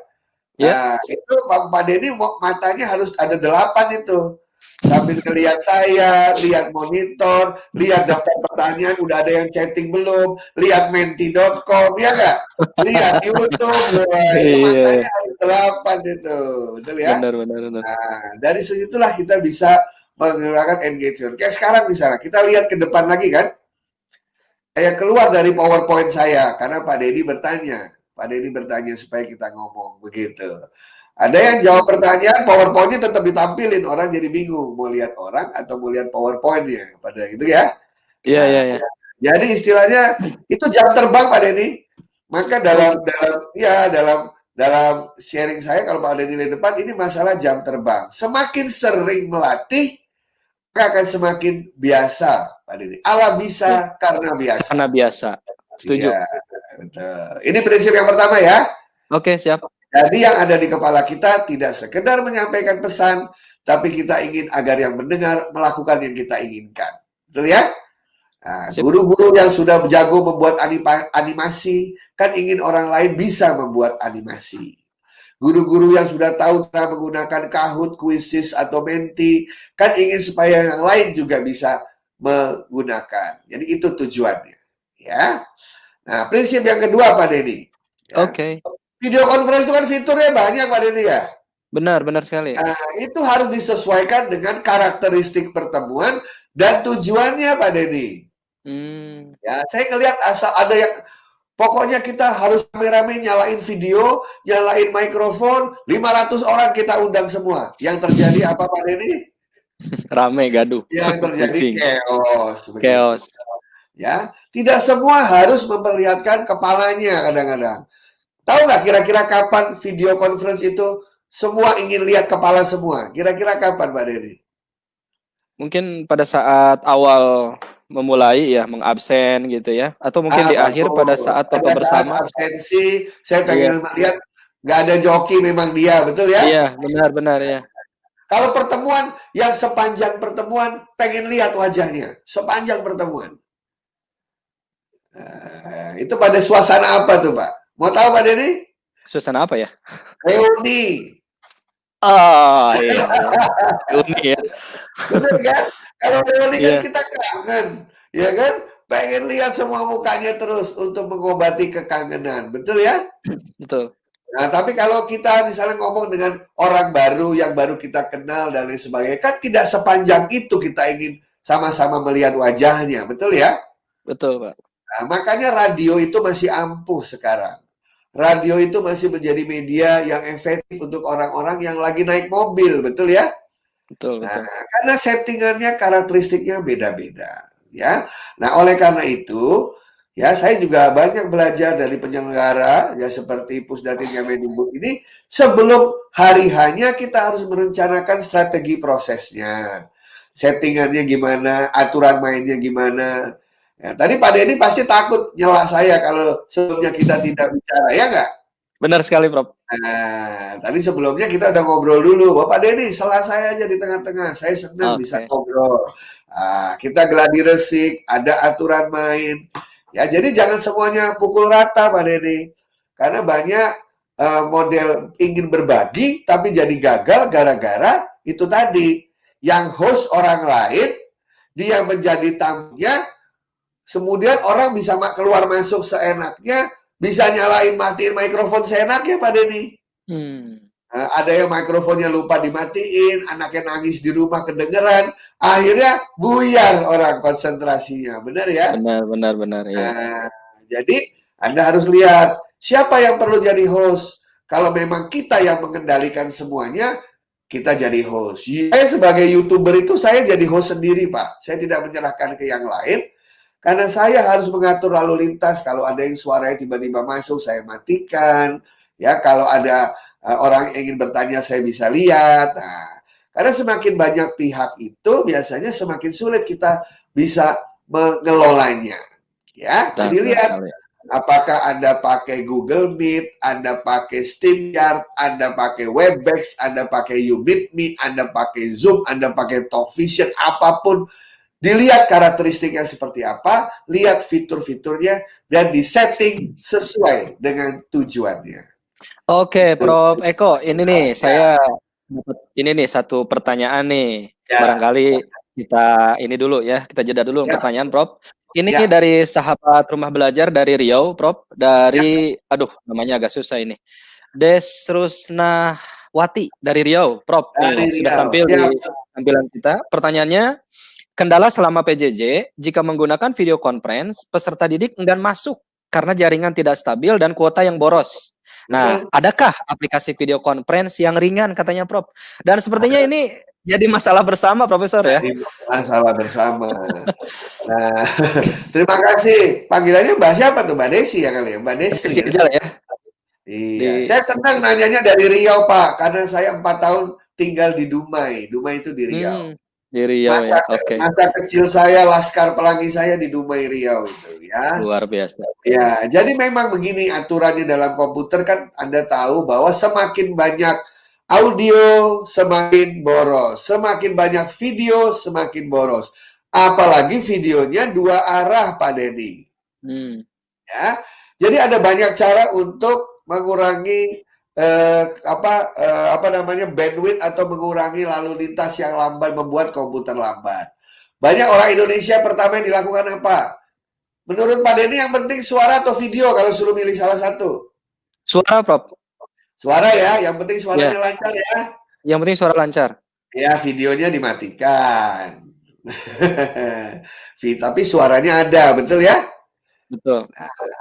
Nah, itu Pak Denny matanya harus ada 8 itu. Sambil ngelihat saya, lihat monitor, lihat daftar pertanyaan, udah ada yang chatting belum, lihat menti.com, ya nggak? Lihat YouTube, matanya harus 8 itu. Betul ya? Benar. Nah, dari situlah kita bisa menggerakkan engagement. Kayak sekarang misalnya, kita lihat ke depan lagi kan. Saya keluar dari PowerPoint saya karena Pak Denny bertanya. Pak Denny bertanya supaya kita ngomong begitu. Ada yang jawab pertanyaan, PowerPoint-nya tetap ditampilin, orang jadi bingung mau lihat orang atau mau lihat PowerPoint-nya pada itu ya. Iya, Nah, iya, iya. jadi istilahnya itu jam terbang Pak Denny. Maka Oh, dalam sharing saya kalau Pak Denny di depan ini masalah jam terbang. Semakin sering melatih, maka akan semakin biasa Pak Denny. Allah iya. bisa karena biasa. Karena biasa. Setuju. Iya, betul. Ini prinsip yang pertama ya. Oke, siap. Jadi yang ada di kepala kita tidak sekedar menyampaikan pesan, tapi kita ingin agar yang mendengar melakukan yang kita inginkan. Betul ya? Nah, Sip. guru-guru yang sudah jago membuat animasi, kan ingin orang lain bisa membuat animasi. Guru-guru yang sudah tahu cara menggunakan Kahoot, Quizzes, atau Menti, kan ingin supaya yang lain juga bisa menggunakan. Jadi itu tujuannya. Ya. Nah, prinsip yang kedua Pak Denny. Ya. Oke. Video conference itu kan fiturnya banyak Pak Denny ya. Benar, benar sekali. Nah, itu harus disesuaikan dengan karakteristik pertemuan dan tujuannya Pak Denny. Ya, saya ngelihat asal ada yang pokoknya kita harus rame-rame nyalain video, nyalain mikrofon, 500 orang kita undang semua. Yang terjadi apa Pak Denny? Rame, gaduh. Yang terjadi Kucing. chaos. Chaos. Ya, tidak semua harus memperlihatkan kepalanya kadang-kadang. Tahu nggak kira-kira kapan video conference itu semua ingin lihat kepala semua? Kira-kira kapan Pak Denny? Mungkin pada saat awal memulai ya, mengabsen gitu ya. Atau mungkin di akhir pada saat foto bersama. Absensi, saya pengen lihat nggak ada joki memang dia, betul ya? Iya, benar-benar ya. Kalau pertemuan yang sepanjang pertemuan pengen lihat wajahnya, sepanjang pertemuan. Itu pada suasana apa tuh Pak? Mau tahu Pak Denny? Suasana apa ya? Reuni. Ah, iya. Reuni ya. Betul kan? Kalau reuni kan Iya. kita kangen, ya kan? Pengen lihat semua mukanya terus untuk mengobati kekangenan, betul ya? Betul. Nah, tapi kalau kita misalnya ngomong dengan orang baru yang baru kita kenal dan lain sebagainya, kan tidak sepanjang itu kita ingin sama-sama melihat wajahnya, betul ya? Betul, Pak. Nah, makanya radio itu masih ampuh sekarang. Radio itu masih menjadi media yang efektif untuk orang-orang yang lagi naik mobil, betul ya? Betul, Nah, betul. karena settingannya, karakteristiknya beda-beda, ya. Nah, oleh karena itu, ya saya juga banyak belajar dari penyelenggara, ya seperti Pusdatin Kemendikbud ini, sebelum hari hanya kita harus merencanakan strategi prosesnya, settingannya gimana, aturan mainnya gimana. Ya, tadi Pak Denny pasti takut nyela saya kalau sebelumnya kita tidak bicara, ya nggak? Benar sekali, Prof. Nah, tadi sebelumnya kita udah ngobrol dulu. Bapak Denny, salah saya aja di tengah-tengah. Saya senang bisa Oke. ngobrol. Kita gladi resik, ada aturan main. Ya, jadi jangan semuanya pukul rata, Pak Denny. Karena banyak model ingin berbagi, tapi jadi gagal gara-gara itu tadi. Yang host orang lain, dia menjadi tamunya, kemudian orang bisa keluar masuk seenaknya, bisa nyalain matiin mikrofon seenaknya Pak Denny. Ada yang mikrofonnya lupa dimatiin, anaknya nangis di rumah kedengeran, akhirnya buyar orang konsentrasinya, benar ya? Benar, ya. Jadi Anda harus lihat siapa yang perlu jadi host. Kalau memang kita yang mengendalikan semuanya, kita jadi host. Saya sebagai YouTuber itu saya jadi host sendiri Pak. Saya tidak menyerahkan ke yang lain. Karena saya harus mengatur lalu lintas. Kalau ada yang suaranya tiba-tiba masuk, saya matikan. Ya, kalau ada orang yang ingin bertanya, saya bisa lihat. Nah, karena semakin banyak pihak itu, biasanya semakin sulit kita bisa mengelolanya. Ya, jadi lihat. Apakah Anda pakai Google Meet, Anda pakai StreamYard, Anda pakai Webex, Anda pakai YouMeetMe, Anda pakai Zoom, Anda pakai Talkvision, apapun. Dilihat karakteristiknya seperti apa, lihat fitur-fiturnya, dan disetting sesuai dengan tujuannya. Oke, Prof. Eko, ini nih saya ini nih satu pertanyaan nih. Barangkali kita ini dulu ya, kita jeda dulu pertanyaan, Prof. Ini dari sahabat rumah belajar dari Riau, Prof. Dari, aduh, namanya agak susah ini. Desrusnawati dari Riau, Prof. Nih, sudah tampil di tampilan kita. Pertanyaannya, kendala selama PJJ, jika menggunakan video conference, peserta didik enggan masuk karena jaringan tidak stabil dan kuota yang boros. Nah, Betul. adakah aplikasi video conference yang ringan katanya Prof? Dan sepertinya ini jadi masalah bersama Profesor ya. Jadi masalah bersama. Nah, terima kasih. Panggilannya Mbak siapa tuh? Mbak Desi ya kali ya? Mbak Desi Desi ya? aja lah ya. Iya, Di saya senang nanyanya dari Riau, Pak, karena saya 4 tahun tinggal di Dumai. Dumai itu di Riau. di Riau Masa ya. Oke. masa kecil saya, Laskar Pelangi saya di Dumai Riau itu ya. Luar biasa. Ya, jadi memang begini aturannya dalam komputer kan Anda tahu bahwa semakin banyak audio semakin boros, semakin banyak video semakin boros. Apalagi videonya 2 arah, Pak Denny. Ya. Jadi ada banyak cara untuk mengurangi apa namanya bandwidth atau mengurangi lalu lintas yang lambat, membuat komputer lambat. Banyak orang Indonesia pertama yang dilakukan apa? Menurut Pak Denny yang penting suara atau video kalau suruh milih salah satu? Suara Prof. Suara ya, yang penting suaranya Ya, lancar ya. yang penting suara lancar. Ya, videonya dimatikan. Tapi suaranya ada, betul ya? Betul.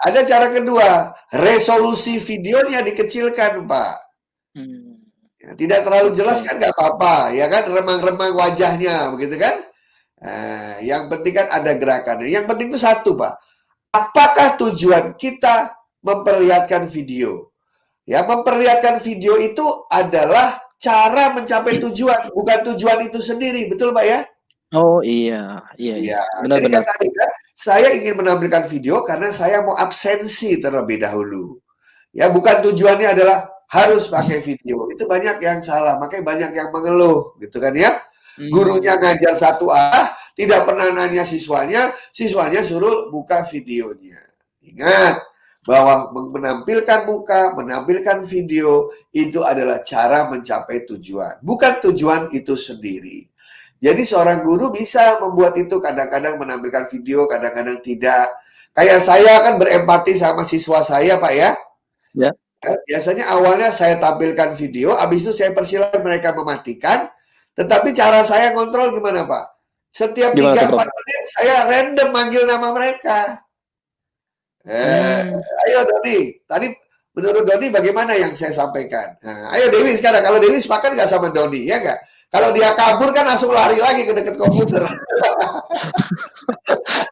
Ada cara kedua, resolusi videonya dikecilkan, Pak. Ya, tidak terlalu jelas kan nggak apa-apa, ya kan, remang-remang wajahnya, begitu kan? Nah, yang penting kan ada gerakannya. Yang penting itu satu, Pak. Apakah tujuan kita memperlihatkan video? Ya, memperlihatkan video itu adalah cara mencapai tujuan, bukan tujuan itu sendiri, betul Pak ya? Oh iya, iya, iya. Iya, jadi kan Benar-benar. tadi kan saya ingin menampilkan video karena saya mau absensi terlebih dahulu. Ya, bukan tujuannya adalah harus pakai video. Itu banyak yang salah, makanya banyak yang mengeluh, gitu kan ya. Gurunya ngajar satu arah, tidak pernah nanya siswanya, siswanya suruh buka videonya. Ingat bahwa menampilkan muka, menampilkan video itu adalah cara mencapai tujuan, bukan tujuan itu sendiri. Jadi seorang guru bisa membuat itu, kadang-kadang menampilkan video, kadang-kadang tidak. Kayak saya kan berempati sama siswa saya, Pak ya. Ya. Biasanya awalnya saya tampilkan video, habis itu saya persilahkan mereka mematikan. Tetapi cara saya kontrol gimana, Pak? Setiap Gimana tuh, 3-4 Prof? menit saya random manggil nama mereka. Ayo Doni, tadi menurut Doni bagaimana yang saya sampaikan? Nah, ayo Dewi sekarang, kalau Dewi sepakat nggak sama Doni, ya nggak? Kalau dia kabur kan langsung lari lagi ke dekat komputer.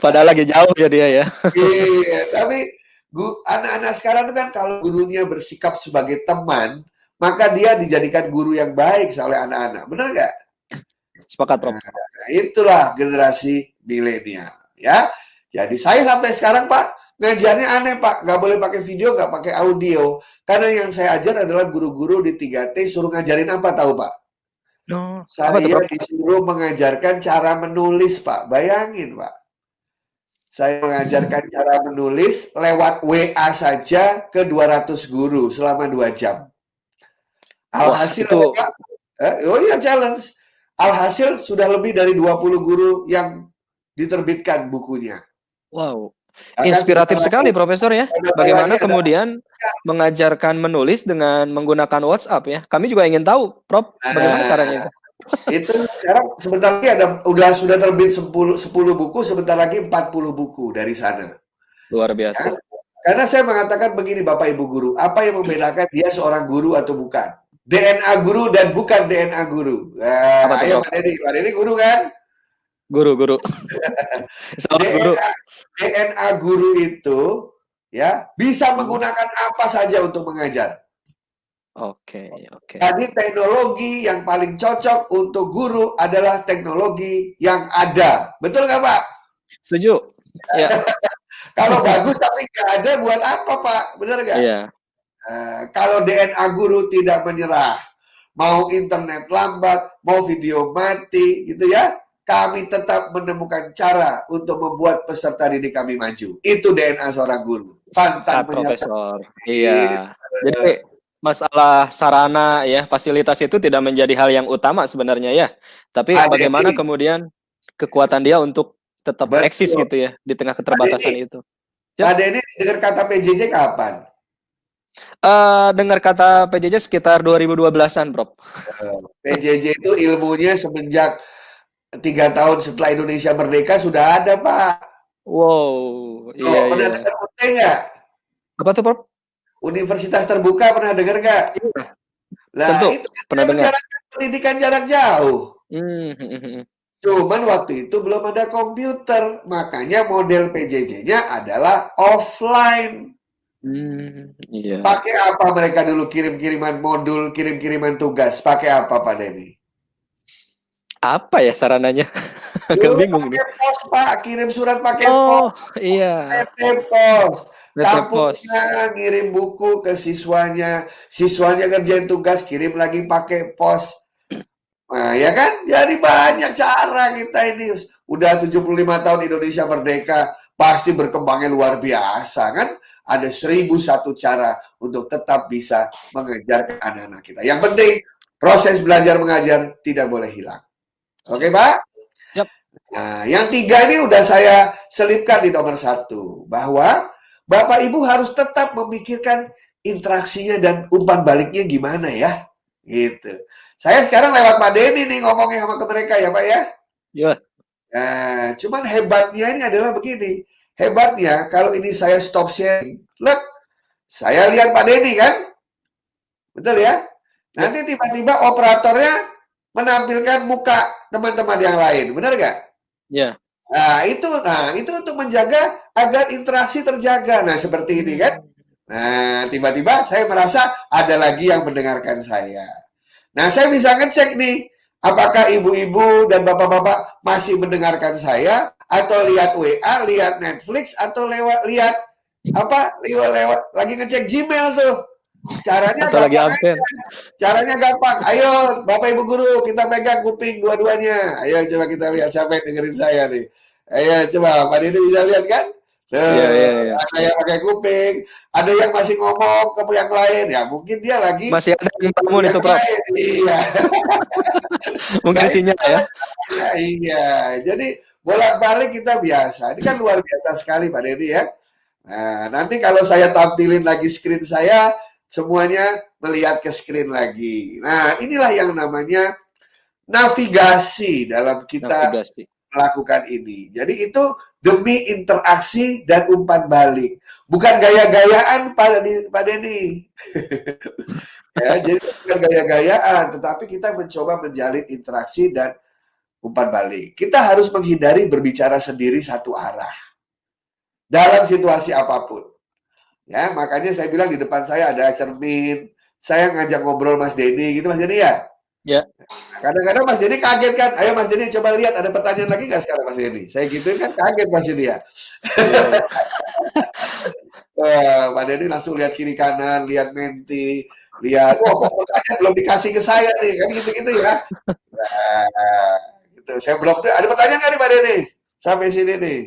Padahal lagi jauh ya dia ya. Iya, tapi anak-anak sekarang itu kan kalau gurunya bersikap sebagai teman, maka dia dijadikan guru yang baik oleh anak-anak. Benar nggak? Sepakat, Prof. Nah, itulah generasi milenial, ya. Jadi saya sampai sekarang, Pak, ngajarnya aneh, Pak. Nggak boleh pakai video, nggak pakai audio. Karena yang saya ajar adalah guru-guru di 3T suruh ngajarin apa, tahu, Pak? Oh, apa tuh, Saya Prof? disuruh mengajarkan cara menulis, Pak. Bayangin, Pak. Saya mengajarkan cara menulis lewat WA saja ke 200 guru selama 2 jam. Wah, Alhasil, itu Pak, oh iya challenge. Alhasil sudah lebih dari 20 guru yang diterbitkan bukunya. wow. Ya kan, Inspiratif sebentar sekali, lagi, Profesor ya. sebentar Bagaimana lagi ada, kemudian mengajarkan menulis dengan menggunakan WhatsApp ya. Kami juga ingin tahu, Prof, bagaimana caranya itu? itu sekarang sebentar lagi ada sudah terbit 10 buku, sebentar lagi 40 buku dari sana. Luar Ya. biasa. Karena saya mengatakan begini Bapak Ibu guru, apa yang membedakan dia seorang guru atau bukan? DNA guru dan bukan DNA guru. Apa tuh, Ayo Prof? Pak Denny guru kan? Guru. Seorang guru. DNA guru itu ya bisa menggunakan apa saja untuk mengajar. Oke. Jadi teknologi yang paling cocok untuk guru adalah teknologi yang ada. Betul nggak Pak? Setuju. Ya. Kalau bagus tapi nggak ada, buat apa Pak? Benar nggak? Iya. Kalau DNA guru tidak menyerah, mau internet lambat, mau video mati, gitu ya, kami tetap menemukan cara untuk membuat peserta didik kami maju. Itu DNA seorang guru. Pantang menyerah. Profesor. Iya. Jadi masalah sarana ya, fasilitas itu tidak menjadi hal yang utama sebenarnya ya. Tapi bagaimana kemudian kekuatan dia untuk tetap eksis gitu ya di tengah keterbatasan itu. Pak Denny dengar kata PJJ kapan? Dengar kata PJJ sekitar 2012-an, Prof. PJJ itu ilmunya semenjak 3 tahun setelah Indonesia merdeka sudah ada, Pak. Wow, iya. Pernah dengar UT nggak? Apa tuh, Prof? universitas terbuka pernah dengar nggak? Iya, Nah, tentu itu kan pernah dia dengar. menjalankan pendidikan jarak jauh. Mhm. Cuman waktu itu belum ada komputer, makanya model PJJ-nya adalah offline. Iya. Pakai apa mereka dulu kirim-kiriman modul, kirim-kiriman tugas? Pakai apa Pak Denny? Apa ya sarananya? Agak Dulu bingung nih. pakai pos Pak, kirim surat pakai pos, Oh, iya. PT Pos. PT Kampusnya Pos. ngirim buku ke siswanya, siswanya kerjain tugas, kirim lagi pakai pos. Nah, ya kan? Jadi banyak cara kita ini. Udah 75 tahun Indonesia merdeka, pasti berkembangnya luar biasa kan? Ada 1001 cara untuk tetap bisa mengejar anak-anak kita. Yang penting, proses belajar mengajar tidak boleh hilang. Oke, Pak? Yap. Nah, yang tiga ini udah saya selipkan di nomor satu. Bahwa Bapak Ibu harus tetap memikirkan interaksinya dan umpan baliknya gimana ya. Gitu. Saya sekarang lewat Pak Denny nih ngomongnya sama ke mereka ya Pak ya. Ya. Nah, cuman hebatnya ini adalah begini. Hebatnya kalau ini saya stop sharing, look, saya lihat Pak Denny kan, betul ya? Ya. Nanti tiba-tiba operatornya menampilkan muka teman-teman yang lain, benar nggak? Ya. Nah itu untuk menjaga agar interaksi terjaga. Nah seperti ini kan. Nah tiba-tiba saya merasa ada lagi yang mendengarkan saya. Nah, saya bisa ngecek nih, apakah ibu-ibu dan bapak-bapak masih mendengarkan saya, atau lihat WA, lihat Netflix, atau lihat apa? Lewat lagi ngecek Gmail tuh. Caranya Atau lagi gampang aja. absen. Caranya gampang. Ayo, Bapak Ibu guru, kita pegang kuping dua-duanya. Ayo coba kita lihat siapa yang dengerin saya nih. Ayo coba, Pak Didi bisa lihat kan? Iya, iya, Tuh, iya. ada yang pakai kuping, ada yang masih ngomong ke yang lain. Ya mungkin dia lagi Masih ada yang bangun yang itu, Prof. lain. Iya. Mungkin Nah, itu sinyal ya. ya, iya. Jadi bolak-balik kita biasa. Ini kan luar biasa sekali Pak Dedi ya. Nah, nanti kalau saya tampilin lagi screen saya, semuanya melihat ke screen lagi. Nah, inilah yang namanya navigasi dalam kita Navigasi. melakukan ini. Jadi itu demi interaksi dan umpan balik. Bukan gaya-gayaan Pak Denny. Ya, jadi bukan gaya-gayaan, tetapi kita mencoba menjalin interaksi dan umpan balik. Kita harus menghindari berbicara sendiri satu arah dalam situasi apapun. Ya, makanya saya bilang di depan saya ada cermin. Saya ngajak ngobrol Mas Denny gitu, Mas Denny ya. Ya. Kadang-kadang Mas Denny kaget kan. Ayo Mas Denny coba lihat ada pertanyaan lagi nggak sekarang Mas Denny. Saya gituin kan kaget Mas Denny ya. Iya, iya. Pak Denny langsung lihat kiri kanan, lihat menti, lihat, oh kok pertanyaan belum dikasih ke saya nih, kan gitu-gitu ya. Nah, gitu. Saya belum tuh. Ada pertanyaan nggak nih Pak Denny? Sampai sini nih.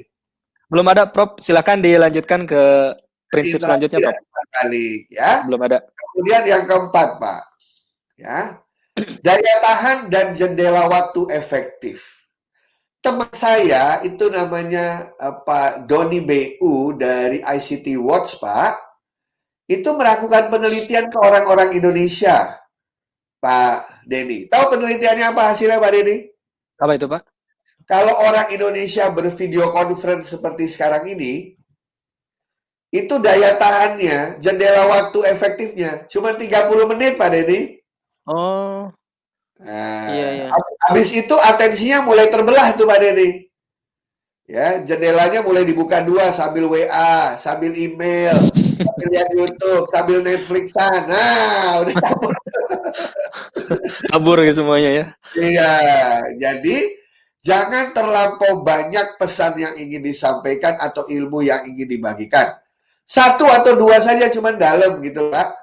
Belum ada, Prof. Silakan dilanjutkan ke prinsip Interaksi selanjutnya, dan Prof. umpan balik ya. Belum ada. Kemudian yang keempat Pak, ya daya tahan dan jendela waktu efektif. Teman saya itu namanya Pak Doni BU dari ICT Watch Pak, itu melakukan penelitian ke orang-orang Indonesia, Pak Denny. Tahu penelitiannya apa hasilnya Pak Denny? Apa itu, Pak? Kalau orang Indonesia bervideo conference seperti sekarang ini, itu daya tahannya, jendela waktu efektifnya cuma 30 menit Pak Denny. Oh, iya, Nah, iya. habis itu atensinya mulai terbelah tuh Pak Denny. Ya, jendelanya mulai dibuka dua sambil WA, sambil email, sambil lihat YouTube, sambil Netflixan. Nah, udah cabut. Kabur gitu semuanya ya. Iya, jadi jangan terlampau banyak pesan yang ingin disampaikan atau ilmu yang ingin dibagikan. Satu atau dua saja cuman dalam gitu, Pak.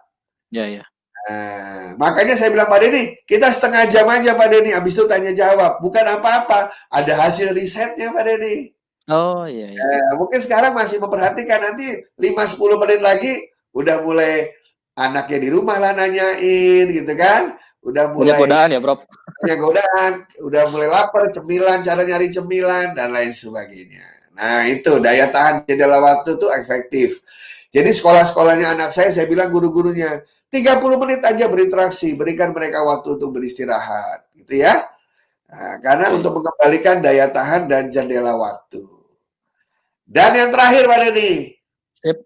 Ya, ya. Nah, makanya saya bilang Pak Denny, kita setengah jam aja Pak Denny, habis itu tanya jawab. Bukan apa-apa, ada hasil risetnya Pak Denny. Oh, iya, iya. Mungkin sekarang masih memperhatikan, nanti 5-10 menit lagi udah mulai anaknya di rumah lah nanyain gitu kan. Udah Banyak mulai godaan ya, Prof. banyak godaan, udah mulai lapar, cemilan, cara nyari cemilan dan lain sebagainya. Nah, itu daya tahan jendela waktu itu efektif. Jadi sekolah-sekolahnya anak saya bilang guru-gurunya 30 menit aja berinteraksi, berikan mereka waktu untuk beristirahat, gitu ya. Nah, karena Oke. untuk mengembalikan daya tahan dan jendela waktu. Dan yang terakhir Pak Denny, Sip.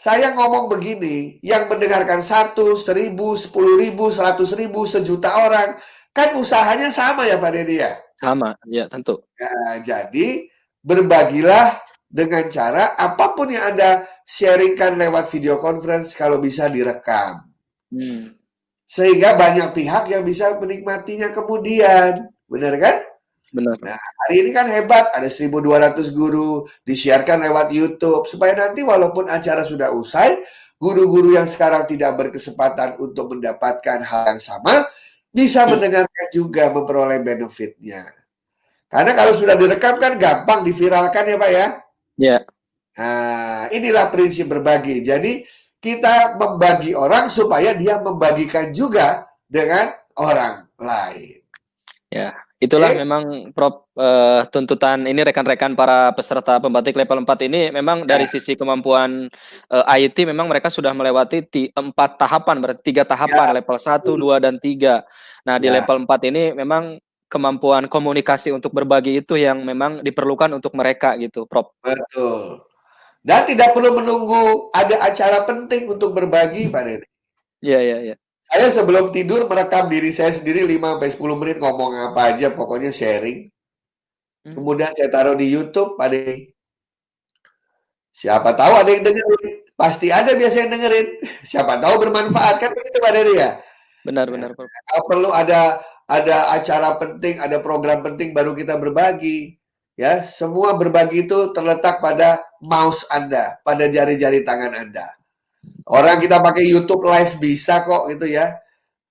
Saya ngomong begini, yang mendengarkan 1, 1000, 10.000, 100.000, sejuta orang, kan usahanya sama ya Pak Deddy ya? Sama, ya tentu. Nah, jadi berbagilah dengan cara apapun yang Anda sharingkan lewat video conference kalau bisa direkam. Sehingga banyak pihak yang bisa menikmatinya kemudian. Benar kan? Benar. Nah, hari ini kan hebat, ada 1.200 guru, disiarkan lewat YouTube, supaya nanti walaupun acara sudah usai, guru-guru yang sekarang tidak berkesempatan untuk mendapatkan hal yang sama, bisa mendengarkan juga, memperoleh benefitnya. Karena kalau sudah direkam kan gampang diviralkan ya Pak ya? Ya. Nah, inilah prinsip berbagi. Jadi, kita membagi orang supaya dia membagikan juga dengan orang lain. Ya, itulah memang Prof, tuntutan ini rekan-rekan para peserta pembatik level 4 ini memang dari sisi kemampuan IT memang mereka sudah melewati 4 tahapan, berarti 3 tahapan, level 1, 2, dan 3. Nah, di level 4 ini memang kemampuan komunikasi untuk berbagi itu yang memang diperlukan untuk mereka gitu, Prof. Betul. Dan tidak perlu menunggu ada acara penting untuk berbagi, Pak Deddy. Iya. Saya sebelum tidur merekam diri saya sendiri 5-10 menit ngomong apa aja, pokoknya sharing. Kemudian saya taruh di YouTube, Pak Deddy. Siapa tahu ada yang dengerin. Pasti ada biasa yang dengerin. Siapa tahu bermanfaat, kan begitu Pak Deddy ya? Benar, Prof. Kalau perlu ada acara penting, ada program penting baru kita berbagi. Ya, semua berbagi itu terletak pada mouse Anda, pada jari-jari tangan Anda. Orang kita pakai YouTube live bisa kok gitu ya.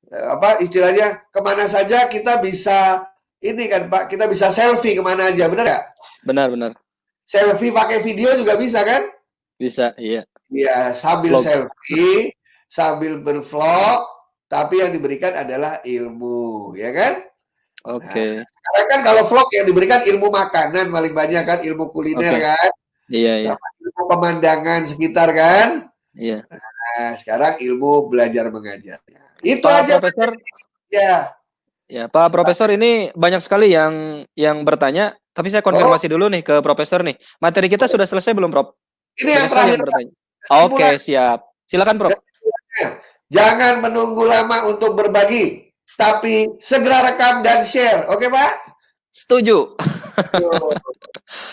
Apa istilahnya, kemana saja kita bisa ini kan Pak, kita bisa selfie kemana aja, benar nggak? Benar. Selfie pakai video juga bisa kan? Bisa, iya. Iya, sambil selfie, sambil bervlog, tapi yang diberikan adalah ilmu, ya kan? Oke. Nah, sekarang kan kalau vlog yang diberikan ilmu makanan paling banyak kan, ilmu kuliner kan? Iya. Sama ilmu pemandangan sekitar kan? Iya. Nah, sekarang ilmu belajar mengajarnya. Itu Pak aja Profesor. Ya. Ya, Pak Profesor, ini banyak sekali yang bertanya, tapi saya konfirmasi dulu nih ke Profesor nih. Materi kita sudah selesai belum, Prof? Ini yang terakhir, bertanya. Oke, siap. Silakan, Prof. Jangan menunggu lama untuk berbagi, tapi segera rekam dan share. Oke, Pak? Setuju.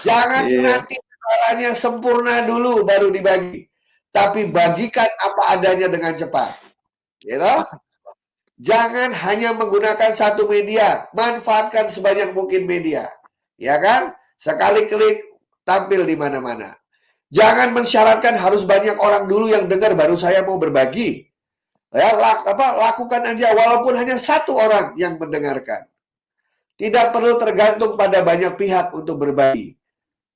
Jangan nanti caranya sempurna dulu baru dibagi, tapi bagikan apa adanya dengan cepat. Gitu? Jangan hanya menggunakan satu media, manfaatkan sebanyak mungkin media. Ya kan? Sekali klik tampil di mana-mana. Jangan mensyaratkan harus banyak orang dulu yang dengar baru saya mau berbagi. Ya, lakukan aja walaupun hanya satu orang yang mendengarkan. Tidak perlu tergantung pada banyak pihak untuk berbagi.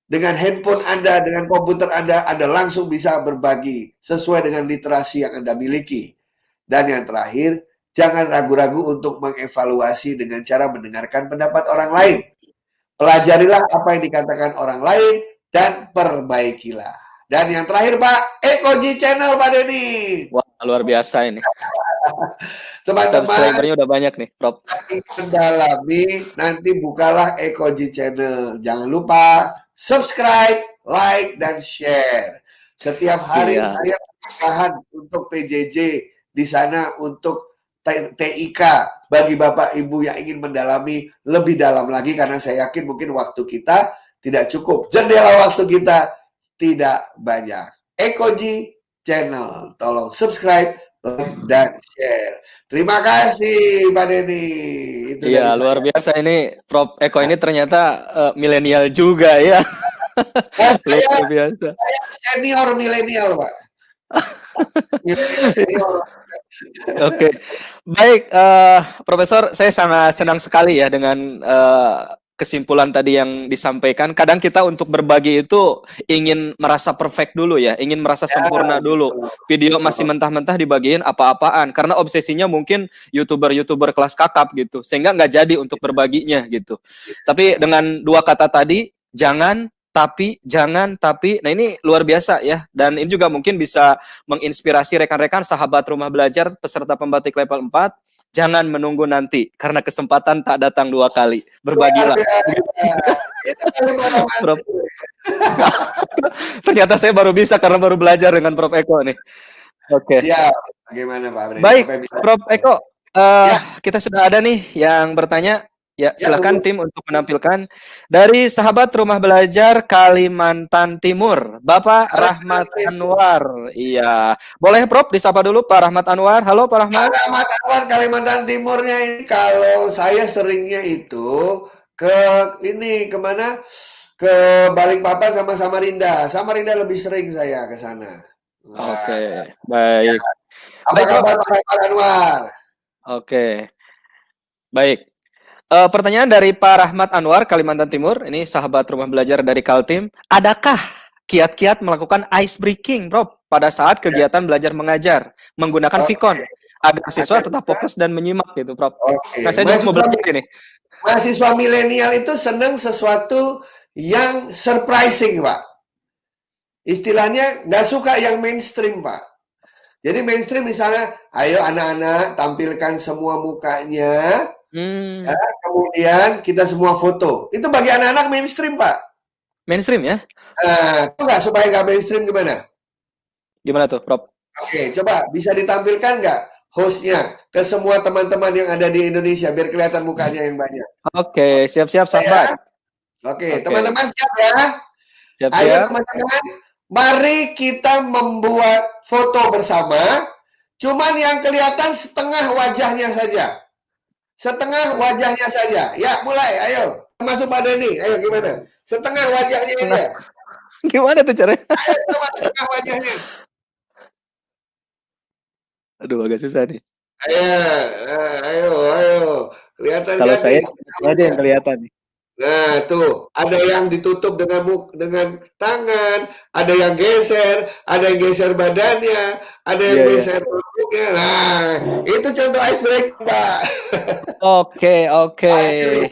Dengan handphone Anda, dengan komputer Anda langsung bisa berbagi sesuai dengan literasi yang Anda miliki. Dan yang terakhir, jangan ragu-ragu untuk mengevaluasi dengan cara mendengarkan pendapat orang lain. Pelajarilah apa yang dikatakan orang lain dan perbaikilah. Dan yang terakhir Pak, Ekoji Channel Pak Denny. Wah, luar biasa ini. Teman-teman, subscribernya udah banyak nih, Prof. Mendalami, nanti bukalah Ekoji Channel. Jangan lupa subscribe, like, dan share. Setiap hari saya bahan untuk PJJ di sana untuk TIK bagi Bapak Ibu yang ingin mendalami lebih dalam lagi karena saya yakin mungkin waktu kita tidak cukup. Jendela waktu kita tidak banyak. Ekoji Channel. Tolong subscribe, like, dan share. Terima kasih Pak Denny. Iya, luar biasa ini Prof Eko ini ternyata milenial juga ya. Luar biasa. Saya senior milenial, Pak. Oke, baik, Profesor, saya sangat senang sekali ya dengan kesimpulan tadi yang disampaikan. Kadang kita untuk berbagi itu ingin merasa perfect dulu ya, ingin merasa sempurna dulu. Video masih mentah-mentah dibagiin apa-apaan, karena obsesinya mungkin YouTuber kelas kakap gitu, sehingga nggak jadi untuk berbaginya gitu. Tapi dengan dua kata tadi, jangan nah ini luar biasa ya, dan ini juga mungkin bisa menginspirasi rekan-rekan sahabat rumah belajar peserta pembatik level 4, jangan menunggu nanti karena kesempatan tak datang 2 kali, Luar berbagilah. biasa. Itu kalimat Prof, romantis. ternyata saya baru bisa karena baru belajar dengan Prof Eko nih. Oke. Siap. Bagaimana Pak Breni? Baik, Apa yang bisa? Prof Eko, Ya, kita sudah ada nih yang bertanya. Ya, ya silakan tunggu. tim untuk menampilkan dari sahabat rumah belajar Kalimantan Timur, Bapak Kalimantan Rahmat Timur. Anwar. Iya, boleh Prof disapa dulu Pak Rahmat Anwar. Halo Pak Rahmat. Rahmat Anwar Kalimantan Timurnya ini kalau saya seringnya itu ke ini kemana? Ke Balikpapan sama Samarinda. Samarinda lebih sering saya ke sana. Wah, Oke, ya. baik. Apa Baik Prof. kabar Pak Rahmat Anwar? Oke, baik. Pertanyaan dari Pak Rahmat Anwar, Kalimantan Timur. Ini sahabat rumah belajar dari Kaltim. Adakah kiat-kiat melakukan ice breaking, Prof, pada saat Ya. kegiatan belajar mengajar menggunakan Oke. Vicon agar siswa Agar tetap bisa. fokus dan menyimak gitu, Prof? Oke. Nah, saya juga mau belajar ini. Mahasiswa milenial itu senang sesuatu yang surprising, Pak. Istilahnya nggak suka yang mainstream, Pak. Jadi mainstream misalnya, ayo anak-anak tampilkan semua mukanya, ya, kemudian kita semua foto. Itu bagi anak-anak mainstream, Pak. Mainstream ya? Nah, itu nggak supaya nggak mainstream gimana? Gimana tuh, Prof? Oke, coba bisa ditampilkan nggak hostnya ke semua teman-teman yang ada di Indonesia biar kelihatan mukanya yang banyak. Oke, siap-siap Ya, sahabat. oke, Oke, teman-teman siap ya? Ayo siap-siap. teman-teman, mari kita membuat foto bersama. Cuman yang kelihatan setengah wajahnya saja. Setengah wajahnya saja. Ya, mulai. Ayo. Masuk Pak Denny. Ayo gimana? Setengah wajahnya Setengah. aja. Gimana tuh caranya? Ayo coba setengah wajahnya. Aduh, agak susah nih. Ayo, ayo. Kelihatan Kalau kan saya, nih? ini aja yang kelihatan nih. Nah, tuh, ada yang ditutup dengan tangan, ada yang geser badannya, ada yang Iya, iya. geser perutnya. Nah, itu contoh ice break, Pak. Oke, oke.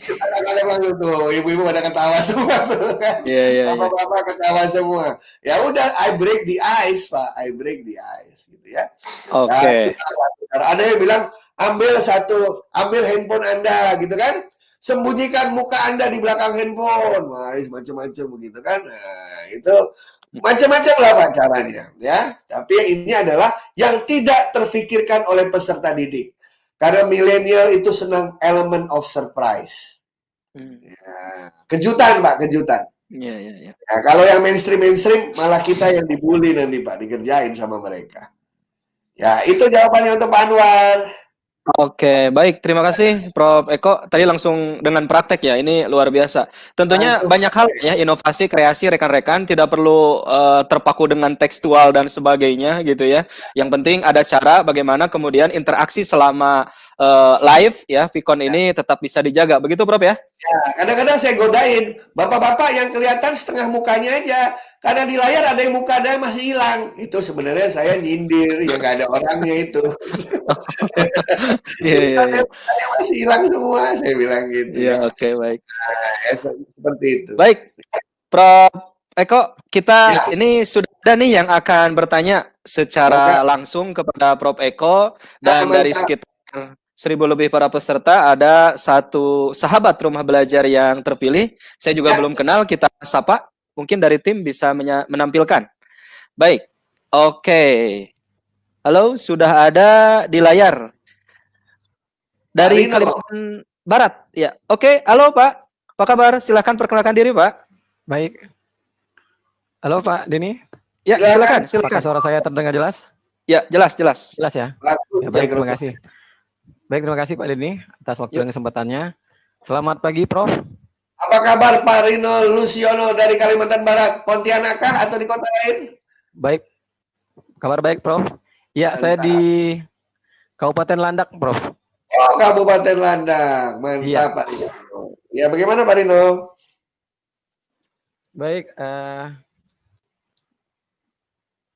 Kadang-kadang tuh, ibu-ibu pada ketawa semua tuh kan. Iya, iya, iya. Bapak-bapak ketawa semua. Ya udah, I break the ice, Pak. I break the ice, gitu ya. Nah, itu Oke. salah satu. Ada yang bilang, ambil handphone Anda, gitu kan. Sembunyikan muka Anda di belakang handphone. Wah, macam-macam begitu kan. Nah, itu macam-macam lah Pak caranya, ya. Tapi ini adalah yang tidak terfikirkan oleh peserta didik. Karena milenial itu senang element of surprise. Ya, kejutan Pak, kejutan. Iya, iya, iya. Ya, kalau yang mainstream malah kita yang dibully nanti Pak, dikerjain sama mereka. Ya, itu jawabannya untuk Pak Anwar. Oke, baik. Terima kasih, Prof. Eko. Tadi langsung dengan praktek ya, ini luar biasa. Tentunya Langsung banyak hal ya, inovasi, kreasi rekan-rekan. Tidak perlu terpaku dengan tekstual dan sebagainya gitu ya. Yang penting ada cara bagaimana kemudian interaksi selama live ya, Vicon ini tetap bisa dijaga. Begitu, Prof ya? Ya, kadang-kadang saya godain, bapak-bapak yang kelihatan setengah mukanya aja. Karena di layar ada yang muka ada yang masih hilang. Itu sebenarnya saya nyindir, ya nggak ada orangnya itu. Iya, Itu iya, ada iya. yang masih hilang semua, saya bilang gitu Iya, ya. oke, baik. Nah, ya, seperti itu. Baik, Prof. Eko, kita Ya, ini sudah ada nih yang akan bertanya maka secara langsung kepada Prof. Eko, dan dari mantap. sekitar 1.000 lebih para peserta ada satu sahabat rumah belajar yang terpilih. Saya juga Ya, belum kenal, kita sapa. Mungkin dari tim bisa menampilkan. Baik, oke. Halo, sudah ada di layar dari Rino. Kalimantan Barat. Ya, oke. Halo Pak, apa kabar? Silahkan perkenalkan diri Pak. Baik. Halo Pak Denny, Ya, Silakan. silakan. apakah suara saya terdengar jelas? Ya, jelas. Jelas ya? Bagus, Ya, baik, terima mikrofon. kasih. Baik, terima kasih Pak Denny atas waktu Yuk. dan kesempatannya. Selamat pagi, Prof. Apa kabar Pak Rino Luciono dari Kalimantan Barat? Pontianak kah atau di kota lain? Baik, kabar baik, Prof. Ya, saya Mantap. di Kabupaten Landak, Prof. Oh, Kabupaten Landak. Mantap Iya. Pak Rino. Ya, bagaimana Pak Rino? Baik,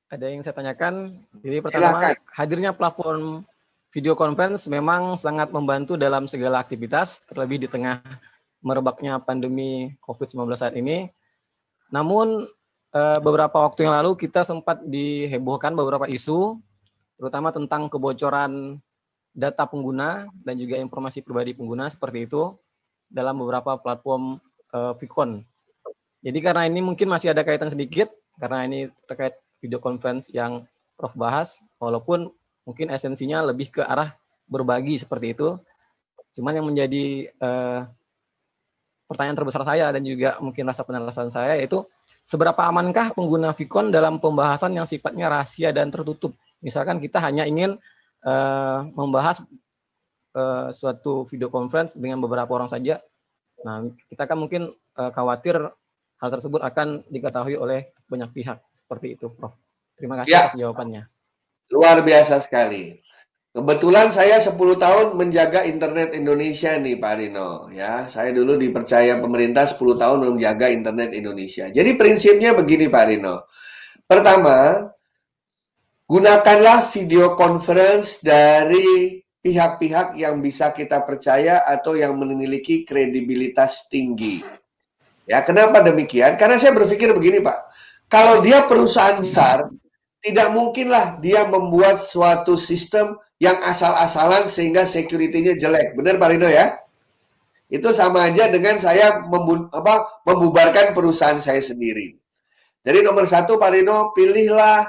ada yang saya tanyakan. Jadi pertama, Silakan. hadirnya platform video conference memang sangat membantu dalam segala aktivitas, terlebih di tengah merebaknya pandemi COVID-19 saat ini. Namun beberapa waktu yang lalu kita sempat dihebohkan beberapa isu, terutama tentang kebocoran data pengguna dan juga informasi pribadi pengguna seperti itu dalam beberapa platform Vicon. Jadi karena ini mungkin masih ada kaitan sedikit, karena ini terkait video conference yang Prof bahas, walaupun mungkin esensinya lebih ke arah berbagi seperti itu. Cuman yang menjadi pertanyaan terbesar saya dan juga mungkin rasa penasaran saya yaitu seberapa amankah pengguna Vicon dalam pembahasan yang sifatnya rahasia dan tertutup? Misalkan kita hanya ingin membahas suatu video conference dengan beberapa orang saja. Nah, kita kan mungkin khawatir hal tersebut akan diketahui oleh banyak pihak. Seperti itu, Prof. Terima kasih atas jawabannya. Luar biasa sekali. Kebetulan saya 10 tahun menjaga internet Indonesia nih Pak Rino. Ya, saya dulu dipercaya pemerintah 10 tahun menjaga internet Indonesia. Jadi prinsipnya begini Pak Rino. Pertama, gunakanlah video conference dari pihak-pihak yang bisa kita percaya atau yang memiliki kredibilitas tinggi. Ya, kenapa demikian? Karena saya berpikir begini, Pak. Kalau dia perusahaan besar, tidak mungkinlah dia membuat suatu sistem yang asal-asalan sehingga security-nya jelek. Benar, Pak Rino ya? Itu sama aja dengan saya membubarkan perusahaan saya sendiri. Jadi nomor satu, Pak Rino, pilihlah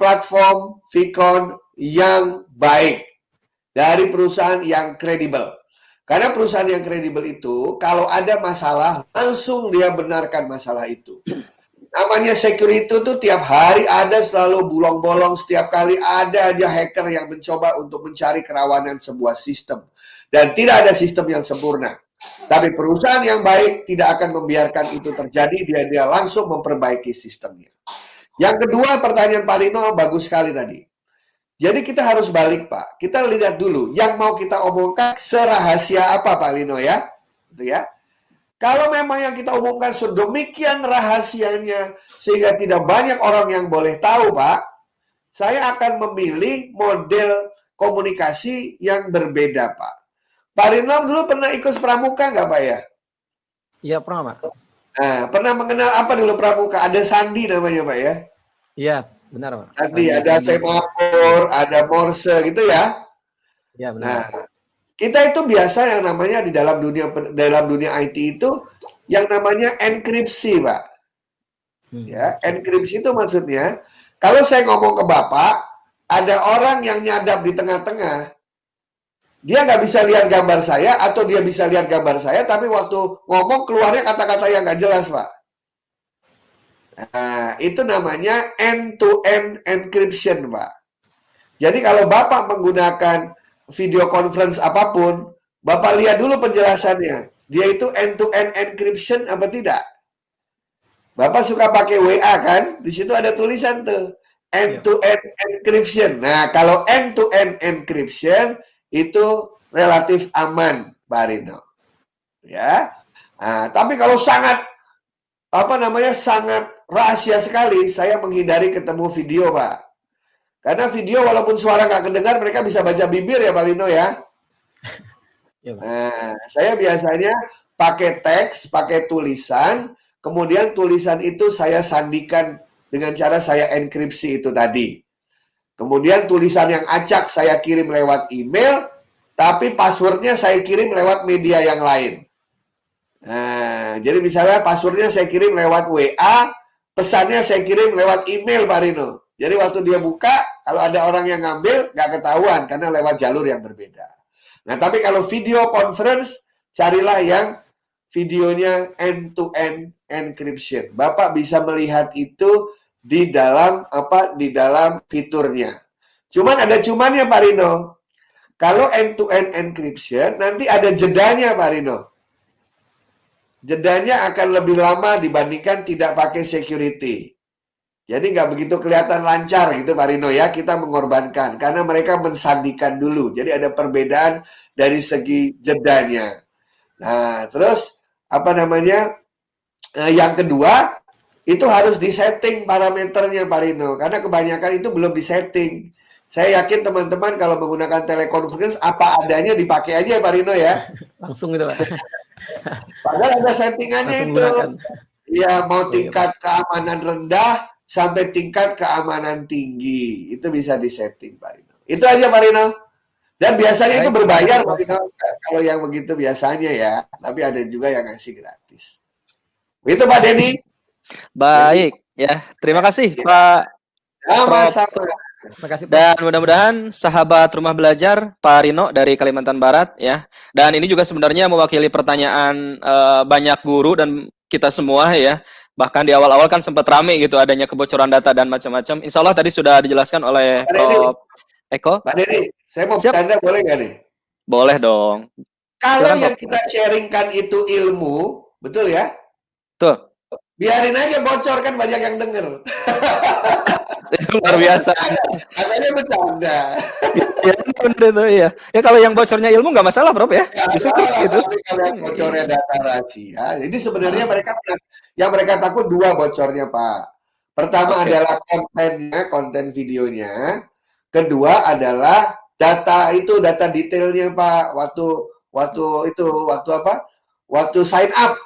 platform Vicon yang baik dari perusahaan yang kredibel. Karena perusahaan yang kredibel itu, kalau ada masalah, langsung dia benarkan masalah itu. Namanya security itu tiap hari ada selalu bolong-bolong, setiap kali ada aja hacker yang mencoba untuk mencari kerawanan sebuah sistem. Dan tidak ada sistem yang sempurna. Tapi perusahaan yang baik tidak akan membiarkan itu terjadi, dia langsung memperbaiki sistemnya. Yang kedua, pertanyaan Pak Rino bagus sekali tadi. Jadi kita harus balik, Pak. Kita lihat dulu yang mau kita omongkan serahasia apa, Pak Lino ya. Gitu ya. Kalau memang yang kita umumkan sedemikian rahasianya sehingga tidak banyak orang yang boleh tahu, Pak, saya akan memilih model komunikasi yang berbeda, Pak. Pak Lino dulu pernah ikut pramuka nggak, Pak ya? Iya, pernah, Pak. Nah, pernah mengenal apa dulu pramuka? Ada sandi namanya, Pak ya? Iya, benar, Pak. Tadi ada semafor, ada morse gitu ya. Iya, benar. Nah, kita itu biasa yang namanya di dalam dunia IT itu yang namanya enkripsi, Pak. Ya, enkripsi itu maksudnya kalau saya ngomong ke Bapak, ada orang yang nyadap di tengah-tengah. Dia nggak bisa lihat gambar saya atau dia bisa lihat gambar saya, tapi waktu ngomong keluarnya kata-kata yang nggak jelas, Pak. Nah, itu namanya end-to-end encryption, Pak. Jadi kalau Bapak menggunakan video conference apapun, Bapak lihat dulu penjelasannya. Dia itu end-to-end encryption apa tidak? Bapak suka pakai WA kan? Di situ ada tulisan tuh, end-to-end encryption. Nah, kalau end-to-end encryption itu relatif aman, Pak Rino. Ya. Nah, tapi kalau sangat sangat rahasia sekali, saya menghindari ketemu video, Pak. Karena video walaupun suara nggak kedengar, mereka bisa baca bibir ya, Pak Lino ya. Nah, saya biasanya pakai teks, pakai tulisan, kemudian tulisan itu saya sandikan dengan cara saya enkripsi itu tadi. Kemudian tulisan yang acak saya kirim lewat email, tapi passwordnya saya kirim lewat media yang lain. Nah, jadi misalnya passwordnya saya kirim lewat WA, pesannya saya kirim lewat email, Pak Rino. Jadi waktu dia buka, kalau ada orang yang ngambil, nggak ketahuan karena lewat jalur yang berbeda. Nah, tapi kalau video conference, carilah yang videonya end-to-end encryption. Bapak bisa melihat itu di dalam fiturnya. Cuman ada cumannya, Pak Rino. Kalau end-to-end encryption, nanti ada jedanya, Pak Rino. Jedanya akan lebih lama dibandingkan tidak pakai security. Jadi nggak begitu kelihatan lancar gitu Pak Rino ya, kita mengorbankan. Karena mereka mensandikan dulu. Jadi ada perbedaan dari segi jedanya. Nah, terus yang kedua, itu harus disetting parameternya Pak Rino. Karena kebanyakan itu belum disetting. Saya yakin teman-teman kalau menggunakan teleconference, apa adanya dipakai aja Pak Rino ya. Langsung gitu Pak. Padahal ada settingannya itu. Ya, mau Oh, iya, tingkat keamanan rendah sampai tingkat keamanan tinggi. Itu bisa disetting, Pak Rino. Itu aja, Pak Rino. Dan biasanya itu baik, terima kasih berbayar, Pak Prof. Rino. Kalau yang begitu biasanya ya. Tapi ada juga yang ngasih gratis. Begitu, Pak Denny. Baik, ya. Terima kasih Pak Prof. Sama-sama. Terima kasih Prof. Dan mudah-mudahan sahabat rumah belajar Pak Rino dari Kalimantan Barat ya. Dan ini juga sebenarnya mewakili pertanyaan banyak guru dan kita semua ya. Bahkan di awal-awal kan sempat rame gitu adanya kebocoran data dan macam-macam. Insya Allah tadi sudah dijelaskan oleh Pak Denny, Prof. Eko. Pak Denny, saya mau Siap, bercanda boleh nggak nih? boleh dong. Kalau Silakan yang Prof. kita sharingkan itu ilmu, betul ya? Tuh, Biarin aja bocor, kan banyak yang denger. itu luar biasa. Katanya bercanda. Ya, benar itu iya. Ya kalau yang bocornya ilmu nggak masalah Prof ya. Nggak Justru salah, gitu. tapi kalau yang bocornya data rahasia, jadi sebenarnya yang mereka takut dua bocornya, Pak. Pertama Oke. adalah kontennya, konten videonya. Kedua adalah data detailnya, Pak. Waktu apa? Waktu sign up,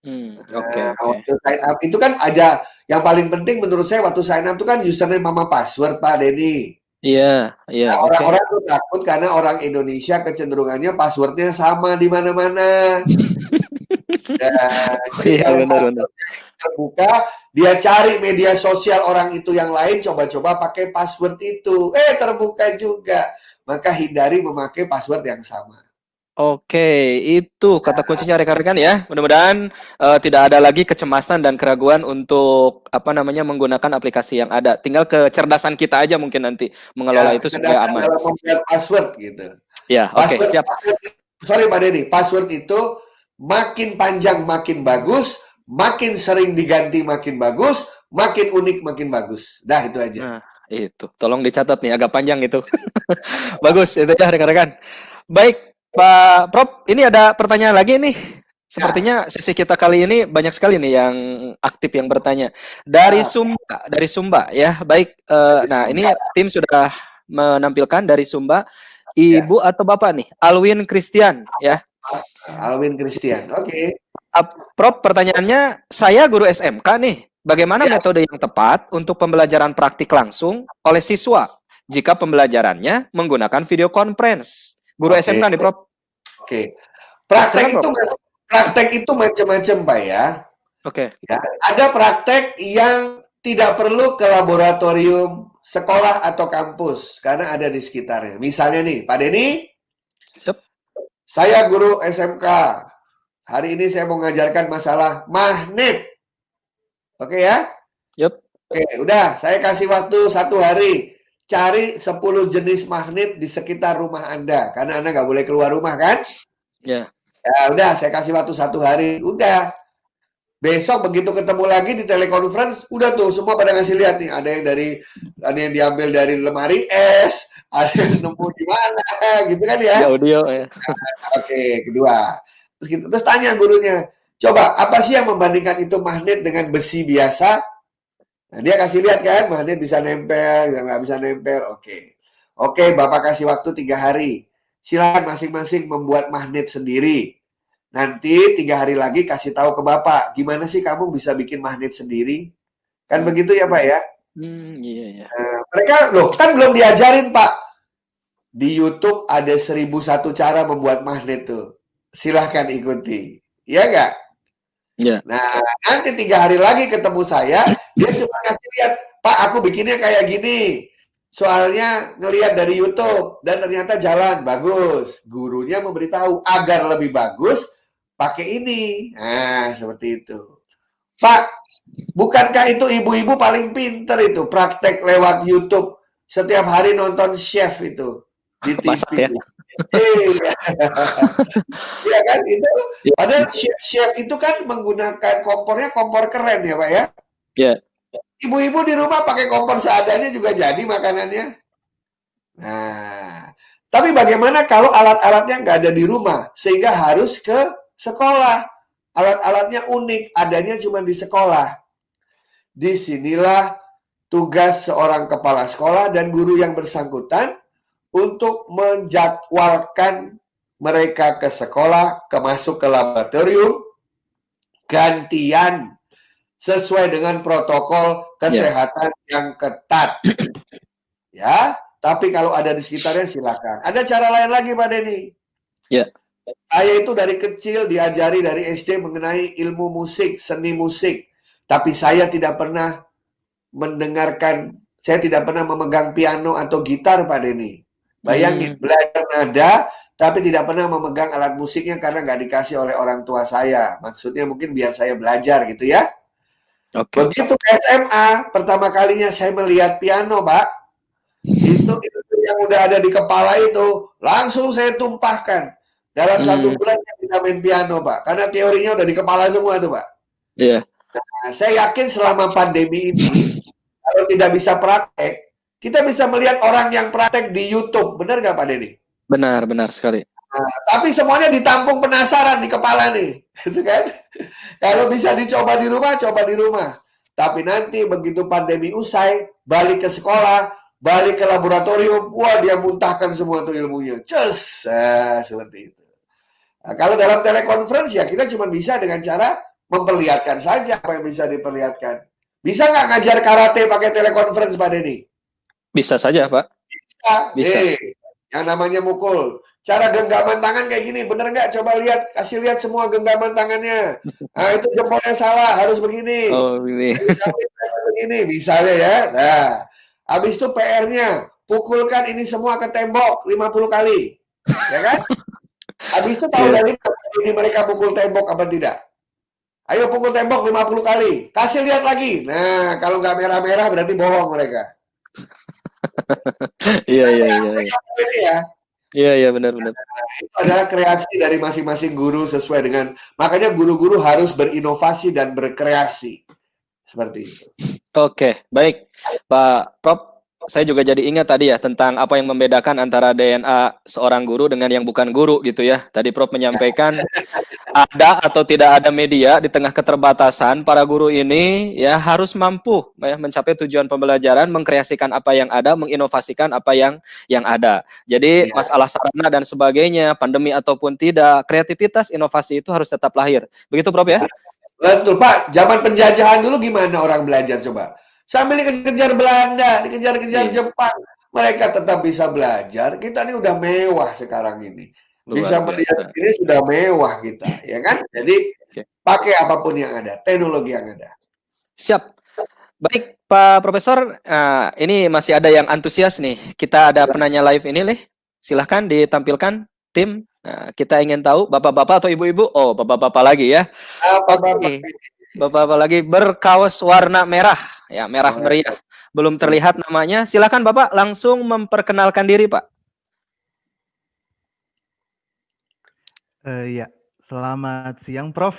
Oke, Nah, oke. waktu sign up itu kan ada yang paling penting menurut saya waktu sign up itu kan username sama password, Pak Denny. Iya, iya, Nah, oke. orang-orang tuh takut karena orang Indonesia kecenderungannya passwordnya sama di mana-mana. Jadi Iya, kalau benar-benar. terbuka, dia cari media sosial orang itu yang lain, coba-coba pakai password itu. Terbuka juga. Maka hindari memakai password yang sama. Oke, itu kata kuncinya rekan-rekan ya. Mudah-mudahan tidak ada lagi kecemasan dan keraguan untuk menggunakan aplikasi yang ada. Tinggal kecerdasan kita aja mungkin nanti mengelola itu supaya Kecerdasan aman. dalam membuat password gitu. Ya, oke, siap. Sorry Pak Denny, password itu makin panjang makin bagus, makin sering diganti makin bagus, makin unik makin bagus. Dah itu aja. Nah, itu. Tolong dicatat nih, agak panjang itu. Bagus, itu ya rekan-rekan. Baik, Pak Prof, ini ada pertanyaan lagi nih. Sepertinya sesi kita kali ini banyak sekali nih yang aktif yang bertanya. Dari Sumba ya. Baik, nah ini tim sudah menampilkan dari Sumba. Ibu atau Bapak nih? Alwin Christian ya. Alwin Christian. Oke. Prof, pertanyaannya, saya guru SMK nih. Bagaimana metode yang tepat untuk pembelajaran praktik langsung oleh siswa jika pembelajarannya menggunakan video conference? Guru SMK nih, Prof. Oke. Praktek Silakan, itu macam-macam, Pak ya. Oke. Ya. Ada praktek yang tidak perlu ke laboratorium sekolah atau kampus karena ada di sekitarnya. Misalnya nih, Pak Denny, Siap. saya guru SMK. Hari ini saya mau mengajarkan masalah magnet. Oke ya? Yup. Oke, udah. Saya kasih waktu 1 hari. Cari 10 jenis magnet di sekitar rumah Anda. Karena Anda nggak boleh keluar rumah kan? Ya. Ya udah, saya kasih waktu 1 hari. Udah. Besok begitu ketemu lagi di teleconference, udah tuh semua pada ngasih lihat nih. Ada yang diambil dari lemari es, ada yang nemu di mana, gitu kan ya? Di audio ya. Oke, kedua. Terus tanya gurunya, coba apa sih yang membandingkan itu magnet dengan besi biasa? Nah, dia kasih lihat kan, magnet bisa nempel, nggak bisa nempel. Oke, Bapak kasih waktu 3 hari. Silakan masing-masing membuat magnet sendiri. Nanti 3 hari lagi kasih tahu ke Bapak, gimana sih kamu bisa bikin magnet sendiri? Kan begitu ya Pak ya? Iya. Mereka loh kan belum diajarin Pak. Di YouTube ada 1001 cara membuat magnet tuh. Silahkan ikuti. Iya nggak? Iya. Nah, nanti 3 hari lagi ketemu saya, dia cuma kasih lihat, Pak aku bikinnya kayak gini. Soalnya ngelihat dari YouTube dan ternyata jalan bagus. Gurunya memberitahu agar lebih bagus pakai ini. Nah, seperti itu. Pak, bukankah itu ibu-ibu paling pinter itu praktek lewat YouTube setiap hari nonton chef itu di TV. Masak ya. Iya. Iya kan itu. Padahal chef itu kan menggunakan kompornya kompor keren ya Pak ya. Iya. Ibu-ibu di rumah pakai kompor seadanya juga jadi makanannya. Nah, tapi bagaimana kalau alat-alatnya nggak ada di rumah sehingga harus ke sekolah? Alat-alatnya unik, adanya cuma di sekolah. Disinilah tugas seorang kepala sekolah dan guru yang bersangkutan untuk menjadwalkan mereka ke sekolah, masuk ke laboratorium, gantian sesuai dengan protokol kesehatan yang ketat. Ya, tapi kalau ada di sekitarnya silakan. Ada cara lain lagi Pak Denny. Ya. Saya itu dari kecil diajari dari SD mengenai ilmu musik, seni musik. Tapi saya tidak pernah mendengarkan, saya tidak pernah memegang piano atau gitar Pak Denny. Bayangin, belajar nada, tapi tidak pernah memegang alat musiknya karena nggak dikasih oleh orang tua saya. Maksudnya mungkin biar saya belajar gitu ya. Begitu ke SMA, pertama kalinya saya melihat piano Pak. Itu yang udah ada di kepala itu langsung saya tumpahkan. Dalam 1 bulan saya bisa main piano Pak, karena teorinya udah di kepala semua tuh Pak. Iya. Nah, saya yakin selama pandemi ini kalau tidak bisa praktek, kita bisa melihat orang yang praktek di YouTube, benar nggak Pak Denny? Benar sekali. Nah, tapi semuanya ditampung penasaran di kepala nih, gitu kan? Kalau bisa dicoba di rumah, coba di rumah. Tapi nanti begitu pandemi usai, balik ke sekolah, balik ke laboratorium, wah dia muntahkan semua tuh ilmunya. Seperti itu. Nah, kalau dalam telekonferensi ya kita cuma bisa dengan cara memperlihatkan saja apa yang bisa diperlihatkan. Bisa nggak ngajar karate pakai telekonferensi Pak Denny? Bisa saja Pak. Bisa. Yang namanya mukul. Cara genggaman tangan kayak gini, bener nggak? Coba lihat, kasih lihat semua genggaman tangannya. Nah, itu jempolnya salah, harus begini. Oh, ini. Begini, misalnya ya. Nah, habis itu PR-nya, pukulkan ini semua ke tembok 50 kali. Ya kan? Habis itu tahu dari ini mereka pukul tembok apa tidak? Ayo pukul tembok 50 kali. Kasih lihat lagi. Nah, kalau nggak merah-merah berarti bohong mereka. Iya, benar. Itu adalah kreasi dari masing-masing guru sesuai dengan, makanya guru-guru harus berinovasi dan berkreasi. Seperti itu. Oke, baik. Pak Prof, saya juga jadi ingat tadi ya tentang apa yang membedakan antara DNA seorang guru dengan yang bukan guru gitu ya. Tadi Prof menyampaikan ada atau tidak ada media di tengah keterbatasan para guru ini ya harus mampu ya mencapai tujuan pembelajaran, mengkreasikan apa yang ada, menginovasikan apa yang ada. Jadi masalah sarana dan sebagainya, pandemi ataupun tidak, kreativitas, inovasi itu harus tetap lahir. Begitu Prof ya? Betul Pak, zaman penjajahan dulu gimana orang belajar coba? Sambil dikejar Belanda, dikejar-kejar Jepang, mereka tetap bisa belajar. Kita ini udah mewah sekarang ini. Bisa melihat ini sudah mewah kita, ya kan? Jadi pakai apapun yang ada, teknologi yang ada. Siap. Baik Pak Profesor, ini masih ada yang antusias nih. Kita ada penanya live ini nih. Silahkan ditampilkan tim. Nah, kita ingin tahu bapak-bapak atau ibu-ibu? Oh, bapak-bapak lagi ya. Bapak-bapak lagi berkaos warna merah, ya merah meriah. Belum terlihat namanya. Silakan Bapak langsung memperkenalkan diri Pak. Ya, selamat siang Prof.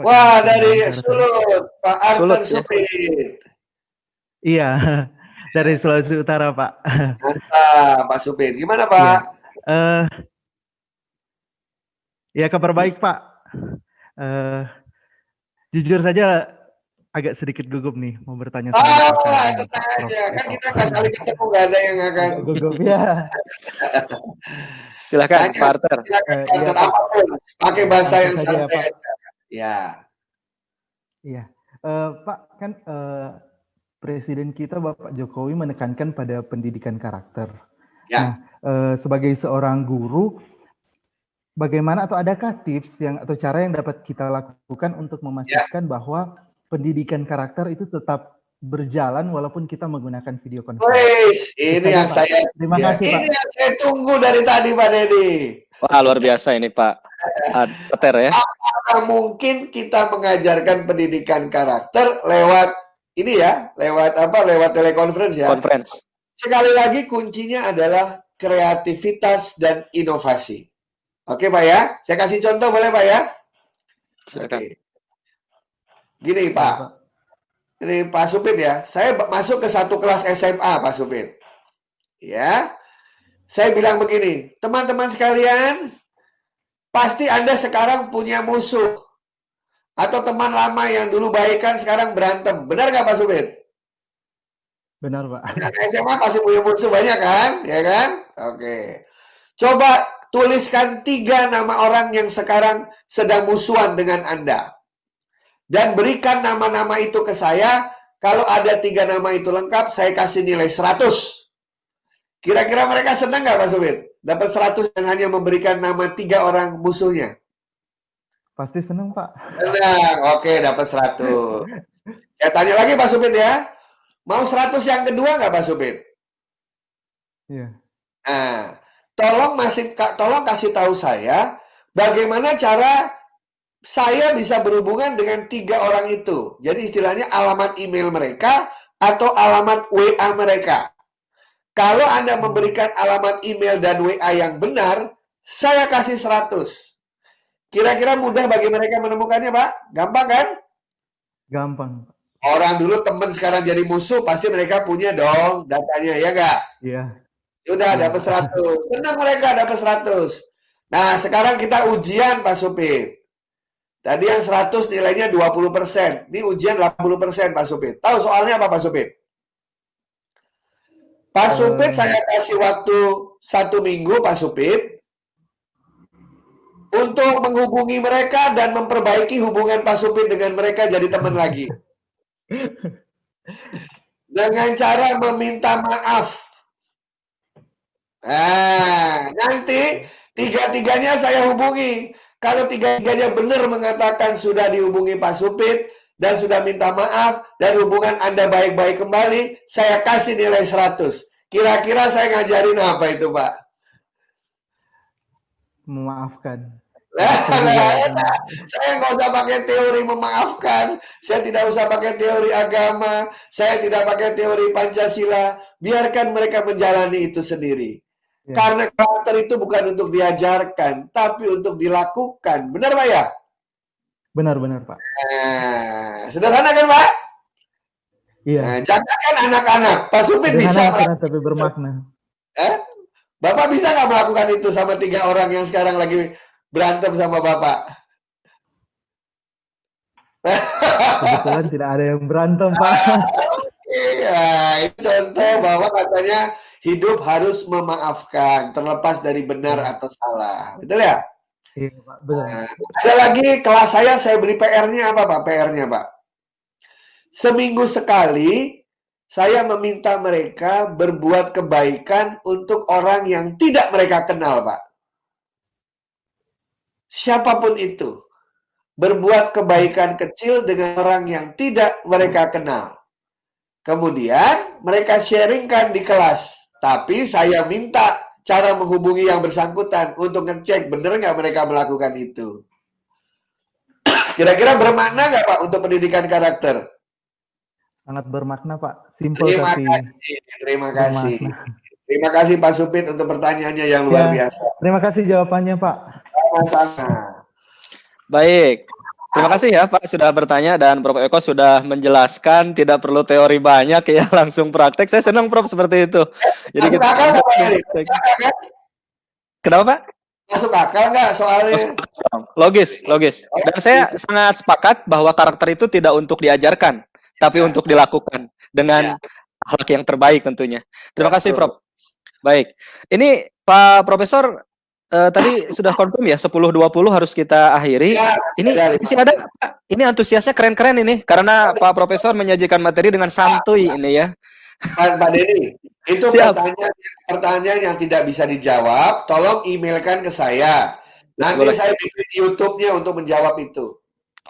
Wah, dari Sulut, Pak Arthur Supit. Iya, dari Sulawesi Utara Pak. Mantap, Pak Supit. Gimana Pak? Ya kabar baik Pak. Jujur saja agak sedikit gugup nih mau bertanya. Tenang aja, kan kita nggak saling ketemu, nggak ada yang akan gugup ya. Silakan Pak Arthur. Silakan apapun, pakai bahasa yang santai. Ya. Iya, Pak kan Presiden kita Bapak Jokowi menekankan pada pendidikan karakter. Ya. Nah, sebagai seorang guru, bagaimana atau adakah tips atau cara yang dapat kita lakukan untuk memastikan bahwa pendidikan karakter itu tetap berjalan walaupun kita menggunakan video konferensi? Ini yang Pak. Terima kasih Pak. Ini yang saya tunggu dari tadi Pak Denny. Wah, luar biasa ini Pak Peter ya. Apakah mungkin kita mengajarkan pendidikan karakter lewat ini ya, lewat telekonferensi ya? Conference. Sekali lagi kuncinya adalah kreativitas dan inovasi. Oke Pak ya, saya kasih contoh boleh Pak ya? Silakan. Oke. Gini Pak, ini Pak Supit ya, saya masuk ke satu kelas SMA Pak Supit. Ya, saya bilang begini, teman-teman sekalian, pasti Anda sekarang punya musuh. Atau teman lama yang dulu baikan sekarang berantem. Benar nggak Pak Supit? Benar Pak. SMA pasti punya musuh banyak kan? Ya kan? Oke. Coba tuliskan 3 nama orang yang sekarang sedang musuhan dengan Anda. Dan berikan nama-nama itu ke saya. Kalau ada 3 nama itu lengkap, saya kasih nilai 100. Kira-kira mereka senang nggak, Pak Supit? Dapat 100 dan hanya memberikan nama 3 orang musuhnya. Pasti senang, Pak. Senang, oke, dapat 100. Saya tanya lagi, Pak Supit ya. Mau 100 yang kedua nggak, Pak Supit? Iya. Nah, tolong kasih tahu saya bagaimana cara saya bisa berhubungan dengan 3 orang itu. Jadi istilahnya alamat email mereka atau alamat WA mereka. Kalau Anda memberikan alamat email dan WA yang benar, saya kasih 100. Kira-kira mudah bagi mereka menemukannya, Pak? Gampang kan? Gampang. Orang dulu teman sekarang jadi musuh, pasti mereka punya dong datanya, ya nggak? Iya. Sudah dapat 100. Senang mereka dapat 100. Nah, sekarang kita ujian, Pak Supit. Tadi yang 100 nilainya 20%. Ini ujian 80%, Pak Supit. Tahu soalnya apa, Pak Supit? Pak Supit, saya kasih waktu 1 minggu, Pak Supit, untuk menghubungi mereka dan memperbaiki hubungan Pak Supit dengan mereka jadi teman lagi. Dengan cara meminta maaf. Nah, nanti 3-3-nya saya hubungi. Kalau 3-3-nya benar mengatakan sudah dihubungi Pak Supit dan sudah minta maaf dan hubungan Anda baik-baik kembali, saya kasih nilai 100. Kira-kira saya ngajarin apa itu, Pak? Memaafkan. Saya nggak usah pakai teori memaafkan, saya tidak usah pakai teori agama, saya tidak pakai teori Pancasila. Biarkan mereka menjalani itu sendiri. Ya. Karena karakter itu bukan untuk diajarkan, tapi untuk dilakukan. Benar, Pak ya? Benar-benar, Pak. Nah, sederhana kan, Pak? Iya. Nah, jangankan anak-anak, Pak Supit bisa. Sederhana tapi bermakna. Bapak bisa nggak melakukan itu sama 3 orang yang sekarang lagi berantem sama Bapak? Kebetulan tidak ada yang berantem, Pak. Iya, itu contoh bahwa katanya hidup harus memaafkan, terlepas dari benar atau salah. Betul ya? Iya, Pak. Benar. Nah, ada lagi kelas saya beli PR-nya apa, Pak? PR-nya, Pak? Seminggu sekali, saya meminta mereka berbuat kebaikan untuk orang yang tidak mereka kenal, Pak. Siapapun itu. Berbuat kebaikan kecil dengan orang yang tidak mereka kenal. Kemudian mereka sharingkan di kelas. Tapi saya minta cara menghubungi yang bersangkutan untuk ngecek benar nggak mereka melakukan itu. Kira-kira bermakna nggak, Pak, untuk pendidikan karakter? Sangat bermakna, Pak. Simpel tapi Terima kasih. Terima kasih Pak Supit untuk pertanyaannya yang luar biasa. Terima kasih jawabannya, Pak. Sama-sama. Baik. Terima kasih ya Pak sudah bertanya dan Prof Eko sudah menjelaskan, tidak perlu teori banyak ya, langsung praktek. Saya senang Prof seperti itu. Jadi kita Kenapa Pak? Masuk akal nggak soalnya? Logis. Dan saya sangat sepakat bahwa karakter itu tidak untuk diajarkan, tapi untuk dilakukan dengan akhlak yang terbaik tentunya. Terima kasih Prof. Baik. Ini Pak Profesor tadi sudah confirm ya 10.20 harus kita akhiri. Ini masih ada Pak. Ini antusiasnya keren-keren ini karena Pak Profesor menyajikan materi dengan santuy ini ya. Pak Denny, itu pertanyaan yang tidak bisa dijawab, tolong emailkan ke saya. Nanti saya bikin YouTube-nya untuk menjawab itu.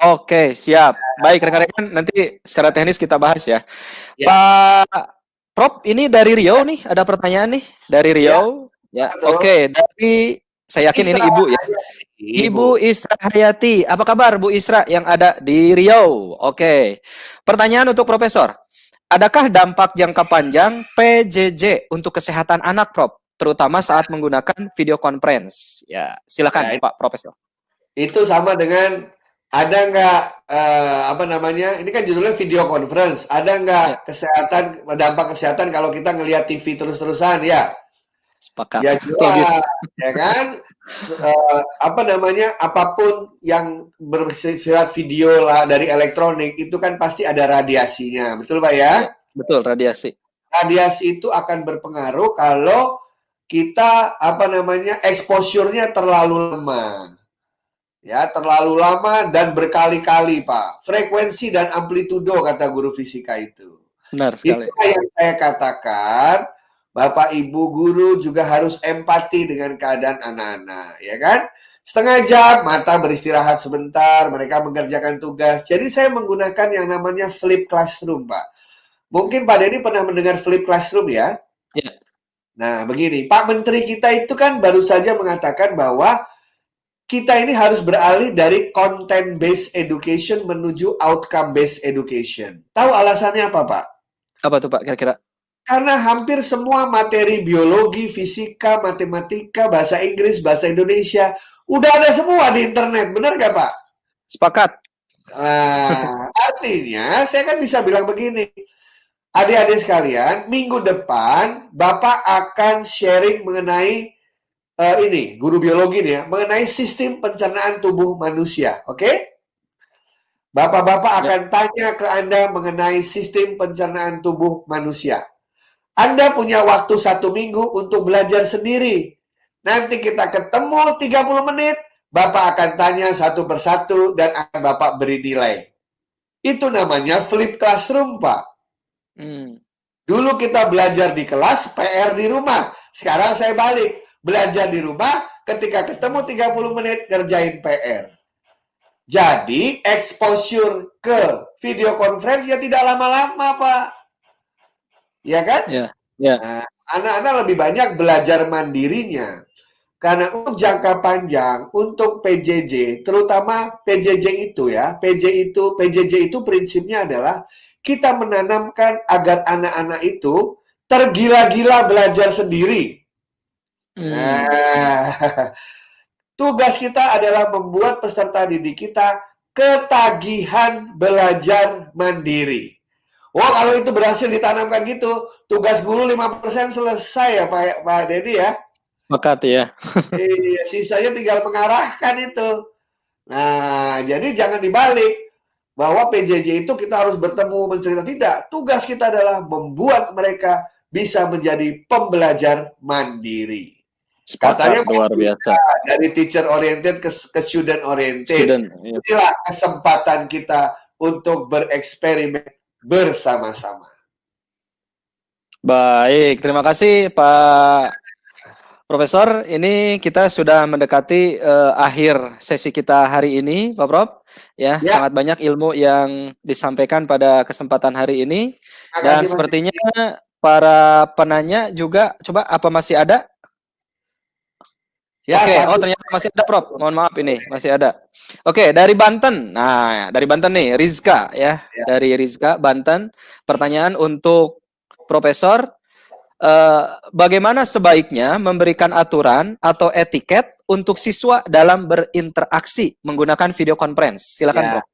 Oke, siap. Baik, rekan-rekan, nanti secara teknis kita bahas ya. Pak Prof, ini dari Riau nih, ada pertanyaan nih dari Riau. Ya, oke, dari saya yakin ini Ibu ya. Ibu Isra Hayati. Apa kabar Bu Isra yang ada di Riau? Oke. Pertanyaan untuk Profesor. Adakah dampak jangka panjang PJJ untuk kesehatan anak, Prof? Terutama saat menggunakan video conference. Ya, silakan Pak Profesor. Itu sama dengan ada nggak ini kan judulnya video conference. Ada nggak dampak kesehatan kalau kita ngelihat TV terus-terusan ya? Sepakat. Ya jelas, ya kan? Apapun yang bersifat video lah dari elektronik itu kan pasti ada radiasinya, betul Pak ya? Betul, radiasi. Radiasi itu akan berpengaruh kalau kita exposure-nya terlalu lama. Ya, terlalu lama dan berkali-kali, Pak. Frekuensi dan amplitudo kata guru fisika itu. Benar sekali. Itulah yang saya katakan, Bapak Ibu guru juga harus empati dengan keadaan anak-anak, ya kan? Setengah jam, mata beristirahat sebentar, mereka mengerjakan tugas. Jadi saya menggunakan yang namanya flip classroom, Pak. Mungkin Pak Denny pernah mendengar flip classroom ya? Ya. Nah, begini, Pak Menteri kita itu kan baru saja mengatakan bahwa kita ini harus beralih dari content based education menuju outcome based education. Tahu alasannya apa, Pak? Apa tuh Pak kira-kira? Karena hampir semua materi biologi, fisika, matematika, bahasa Inggris, bahasa Indonesia udah ada semua di internet, benar nggak, Pak? Sepakat. Artinya saya kan bisa bilang begini, adik-adik sekalian, minggu depan Bapak akan sharing mengenai guru biologi nih ya, mengenai sistem pencernaan tubuh manusia, oke? Bapak-bapak akan tanya ke Anda mengenai sistem pencernaan tubuh manusia. Anda punya waktu 1 minggu untuk belajar sendiri. Nanti kita ketemu 30 menit, Bapak akan tanya satu persatu dan akan Bapak beri nilai. Itu namanya flip classroom, Pak. Dulu kita belajar di kelas, PR di rumah. Sekarang saya balik. Belajar di rumah, ketika ketemu 30 menit, kerjain PR. Jadi, exposure ke video conference ya tidak lama-lama, Pak. Ya kan? Ya. Ya. Nah, anak-anak lebih banyak belajar mandirinya. Karena untuk jangka panjang, untuk PJJ, terutama PJJ itu ya, PJJ itu prinsipnya adalah kita menanamkan agar anak-anak itu tergila-gila belajar sendiri. Nah, tugas kita adalah membuat peserta didik kita ketagihan belajar mandiri. Wah, kalau itu berhasil ditanamkan gitu, tugas guru 5% selesai ya Pak Denny ya. Sepakat ya. Iya, sisanya tinggal mengarahkan itu. Nah, jadi jangan dibalik bahwa PJJ itu kita harus bertemu mencerita, tidak. Tugas kita adalah membuat mereka bisa menjadi pembelajar mandiri. Katanya luar biasa. Dari teacher oriented ke student oriented. Ya. Inilah kesempatan kita untuk bereksperimen bersama-sama. Baik, terima kasih Pak Profesor. Ini kita sudah mendekati akhir sesi kita hari ini, Pak Prof. Ya, sangat banyak ilmu yang disampaikan pada kesempatan hari ini. Dan sepertinya para penanya juga, coba apa masih ada? Ya, oke, ternyata masih ada, Prof. Mohon maaf ini, masih ada. Oke, dari Banten. Nah, dari Banten nih, Rizka ya. Dari Rizka, Banten. Pertanyaan untuk Profesor, bagaimana sebaiknya memberikan aturan atau etiket untuk siswa dalam berinteraksi menggunakan video conference? Silakan, Prof.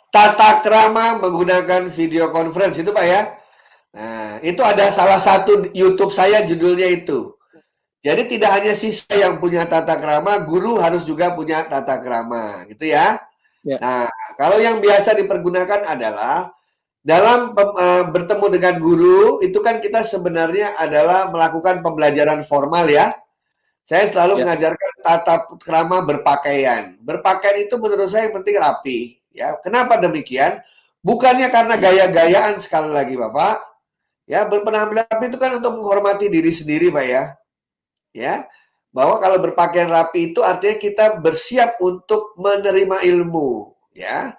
Tata krama menggunakan video conference itu, Pak ya. Nah, itu ada salah satu YouTube saya judulnya itu. Jadi tidak hanya siswa yang punya tata krama, guru harus juga punya tata krama, gitu ya. Nah, kalau yang biasa dipergunakan adalah dalam bertemu dengan guru, itu kan kita sebenarnya adalah melakukan pembelajaran formal ya. Saya selalu mengajarkan tata krama berpakaian. Berpakaian itu menurut saya yang penting rapi. Ya, kenapa demikian? Bukannya karena gaya-gayaan sekali lagi, Bapak. Ya, berpenampilan rapi itu kan untuk menghormati diri sendiri, Pak ya. Ya, bahwa kalau berpakaian rapi itu artinya kita bersiap untuk menerima ilmu, ya.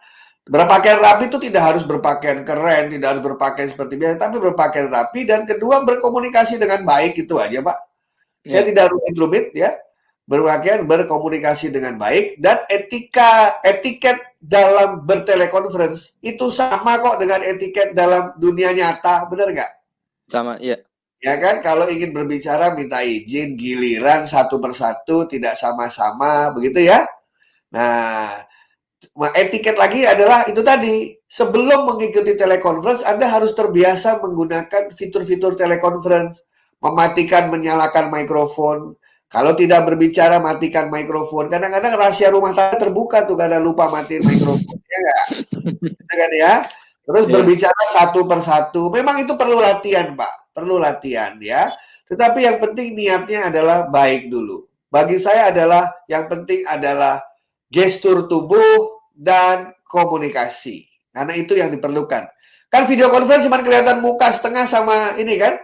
Berpakaian rapi itu tidak harus berpakaian keren, tidak harus berpakaian seperti biasa, tapi berpakaian rapi dan kedua berkomunikasi dengan baik, itu aja, Pak. Saya tidak rumit-rumit ya. Berpakaian, berkomunikasi dengan baik dan etiket dalam bertelekonferensi itu sama kok dengan etiket dalam dunia nyata, benar nggak? Sama, iya. Ya kan, kalau ingin berbicara minta izin, giliran satu persatu, tidak sama-sama, begitu ya. Nah, etiket lagi adalah itu tadi, sebelum mengikuti telekonferensi, Anda harus terbiasa menggunakan fitur-fitur telekonferensi, mematikan, menyalakan mikrofon. Kalau tidak berbicara, matikan mikrofon. Kadang-kadang rahasia rumah tangga terbuka tuh, karena lupa matiin mikrofon. Ya nggak? Ya kan ya? Terus berbicara satu persatu. Memang itu perlu latihan, Pak. Perlu latihan ya. Tetapi yang penting niatnya adalah baik dulu. Bagi saya adalah yang penting adalah gestur tubuh dan komunikasi. Karena itu yang diperlukan. Kan video conference cuma kelihatan muka setengah sama ini kan?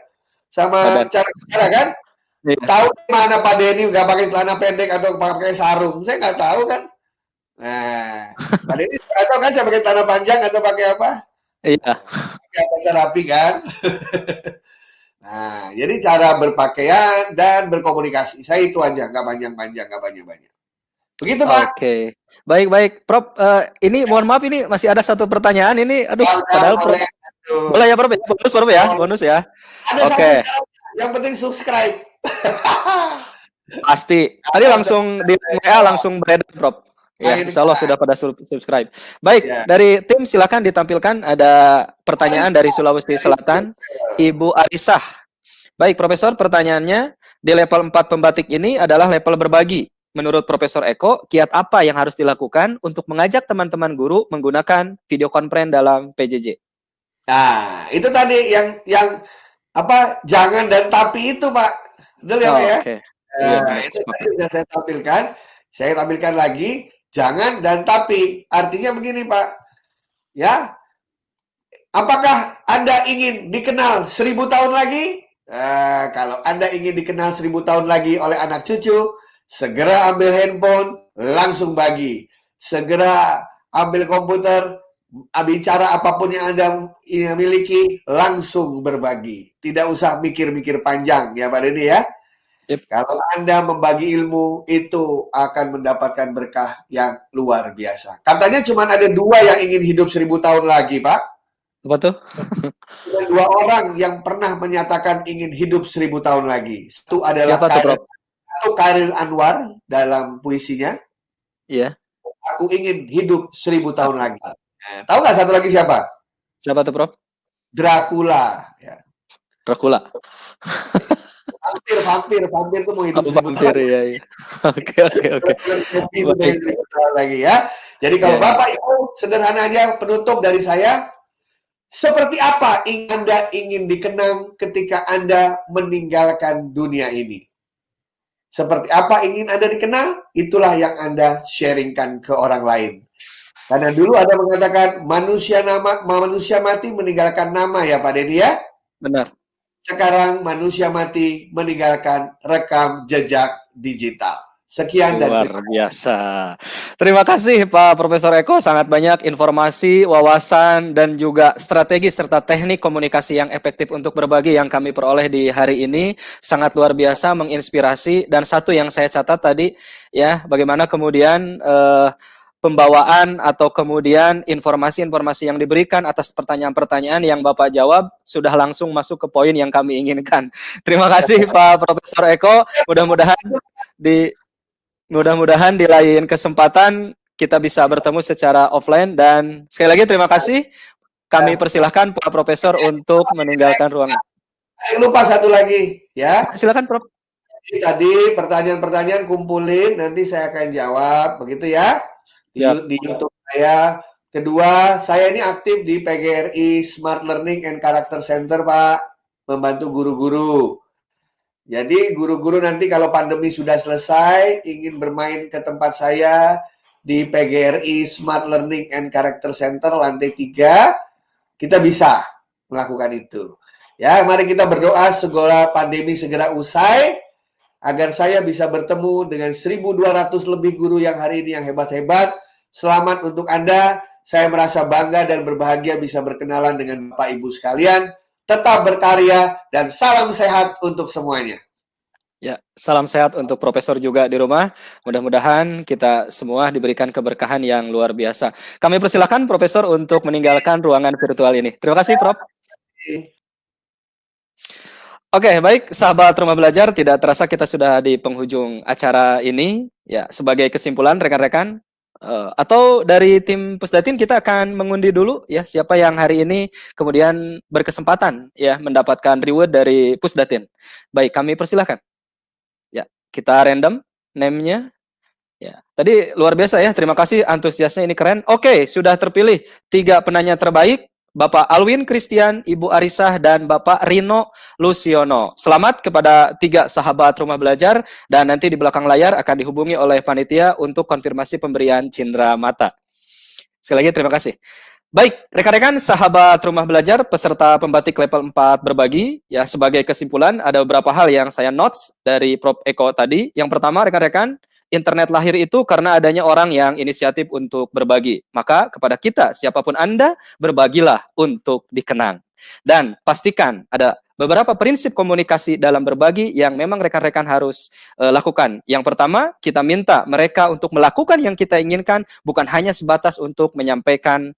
Sama Badan. cara bicara kan? Iya. Tahu mana Pak Denny nggak pakai celana pendek atau pakai sarung? Saya nggak tahu kan. Nah, Pak Denny nggak tahu kan saya pakai celana panjang atau pakai apa? Iya. Pakai atas rapi kan? Nah, jadi cara berpakaian dan berkomunikasi. Saya itu aja, nggak panjang-panjang, nggak banyak-banyak. Begitu, Pak. Oke. Baik. Prof, ini mohon maaf ini masih ada satu pertanyaan ini. Aduh, Boleh, padahal Prof. boleh. Aduh. Boleh ya, Prof? Bonus, Prof ya? Bonus ya. Ada Oke. satu syarat, yang penting subscribe. Pasti. Tadi langsung di WA langsung beredar, Prof. Ya, insya Allah sudah pada subscribe. Baik, Ya. dari tim silakan ditampilkan ada pertanyaan dari Sulawesi Selatan, Ibu Arisah. Baik, Profesor, pertanyaannya di level 4 pembatik ini adalah level berbagi. Menurut Profesor Eko, kiat apa yang harus dilakukan untuk mengajak teman-teman guru menggunakan video conference dalam PJJ? Nah, itu tadi yang apa? Jangan dan tapi itu, Pak. Betul ya, Pak ya? Oke. Nah, Iya, benar. itu tadi sudah saya tampilkan. Saya tampilkan lagi, jangan dan tapi. Artinya begini, Pak. Ya, apakah Anda ingin dikenal 1000 tahun lagi? Kalau Anda ingin dikenal 1000 tahun lagi oleh anak cucu, segera ambil handphone, langsung bagi. Segera ambil komputer, bicara apapun yang Anda miliki, langsung berbagi. Tidak usah mikir-mikir panjang ya Pak Denny ya. Yep. Kalau Anda membagi ilmu, itu akan mendapatkan berkah yang luar biasa. Katanya cuma ada 2 yang ingin hidup 1000 tahun lagi, Pak. Apa tuh? Cuma 2 orang yang pernah menyatakan ingin hidup 1000 tahun lagi. Satu adalah Siapa tuh, Prof? Khairil Anwar dalam puisinya. Iya. Aku ingin hidup 1000 tahun lagi. Nah, tahu nggak satu lagi siapa? Siapa tuh, Prof? Dracula. Ya. Dracula. Vampir tuh mau hidup 1000 vampir, tahun. iya. Oke. Baik. Lagi ya. Jadi kalau Ya. Bapak Ibu sederhana aja penutup dari saya. Seperti apa Anda ingin dikenang ketika Anda meninggalkan dunia ini? Seperti apa ingin Anda dikenal? Itulah yang Anda sharingkan ke orang lain. Karena dulu ada mengatakan manusia mati meninggalkan nama ya Pak Denny ya. Benar. Sekarang manusia mati meninggalkan rekam jejak digital. Sekian dan luar biasa. Terima kasih Pak Profesor Eko, sangat banyak informasi, wawasan, dan juga strategi serta teknik komunikasi yang efektif untuk berbagi yang kami peroleh di hari ini. Sangat luar biasa, menginspirasi. Dan satu yang saya catat tadi, ya, bagaimana kemudian pembawaan atau kemudian informasi-informasi yang diberikan atas pertanyaan-pertanyaan yang Bapak jawab sudah langsung masuk ke poin yang kami inginkan. Terima kasih Pak Profesor Eko. Mudah-mudahan di lain kesempatan kita bisa bertemu secara offline, dan sekali lagi terima kasih. Kami persilahkan Pak Profesor untuk meninggalkan ruangan. Lupa satu lagi ya. Silakan Prof. Tadi pertanyaan-pertanyaan kumpulin, nanti saya akan jawab, begitu ya. Di YouTube saya. Kedua, saya ini aktif di PGRI Smart Learning and Character Center, Pak, membantu guru-guru. Jadi guru-guru nanti kalau pandemi sudah selesai, ingin bermain ke tempat saya di PGRI Smart Learning and Character Center lantai 3, kita bisa melakukan itu. Ya, mari kita berdoa segera pandemi segera usai, agar saya bisa bertemu dengan 1.200 lebih guru yang hari ini yang hebat-hebat. Selamat untuk Anda. Saya merasa bangga dan berbahagia bisa berkenalan dengan Bapak Ibu sekalian. Tetap berkarya dan salam sehat untuk semuanya. Ya, salam sehat untuk Profesor juga di rumah. Mudah-mudahan kita semua diberikan keberkahan yang luar biasa. Kami persilakan Profesor untuk meninggalkan ruangan virtual ini. Terima kasih, Prof. Oke, baik, sahabat Rumah Belajar, tidak terasa kita sudah di penghujung acara ini. Ya, sebagai kesimpulan rekan-rekan, atau dari tim Pusdatin kita akan mengundi dulu ya siapa yang hari ini kemudian berkesempatan ya mendapatkan reward dari Pusdatin. Baik, kami persilahkan. Ya, kita random name-nya. Ya, tadi luar biasa ya. Terima kasih, antusiasnya ini keren. Oke, sudah terpilih 3 penanya terbaik. Bapak Alwin Christian, Ibu Arisah, dan Bapak Rino Lusiono. Selamat kepada 3 sahabat rumah belajar, dan nanti di belakang layar akan dihubungi oleh panitia untuk konfirmasi pemberian cindera mata. Sekali lagi terima kasih. Baik, rekan-rekan sahabat rumah belajar peserta pembatik level 4 berbagi, ya sebagai kesimpulan ada beberapa hal yang saya notes dari Prof. Eko tadi. Yang pertama rekan-rekan, internet lahir itu karena adanya orang yang inisiatif untuk berbagi. Maka kepada kita, siapapun Anda, berbagilah untuk dikenang. Dan pastikan ada beberapa prinsip komunikasi dalam berbagi yang memang rekan-rekan harus lakukan. Yang pertama, kita minta mereka untuk melakukan yang kita inginkan, bukan hanya sebatas untuk menyampaikan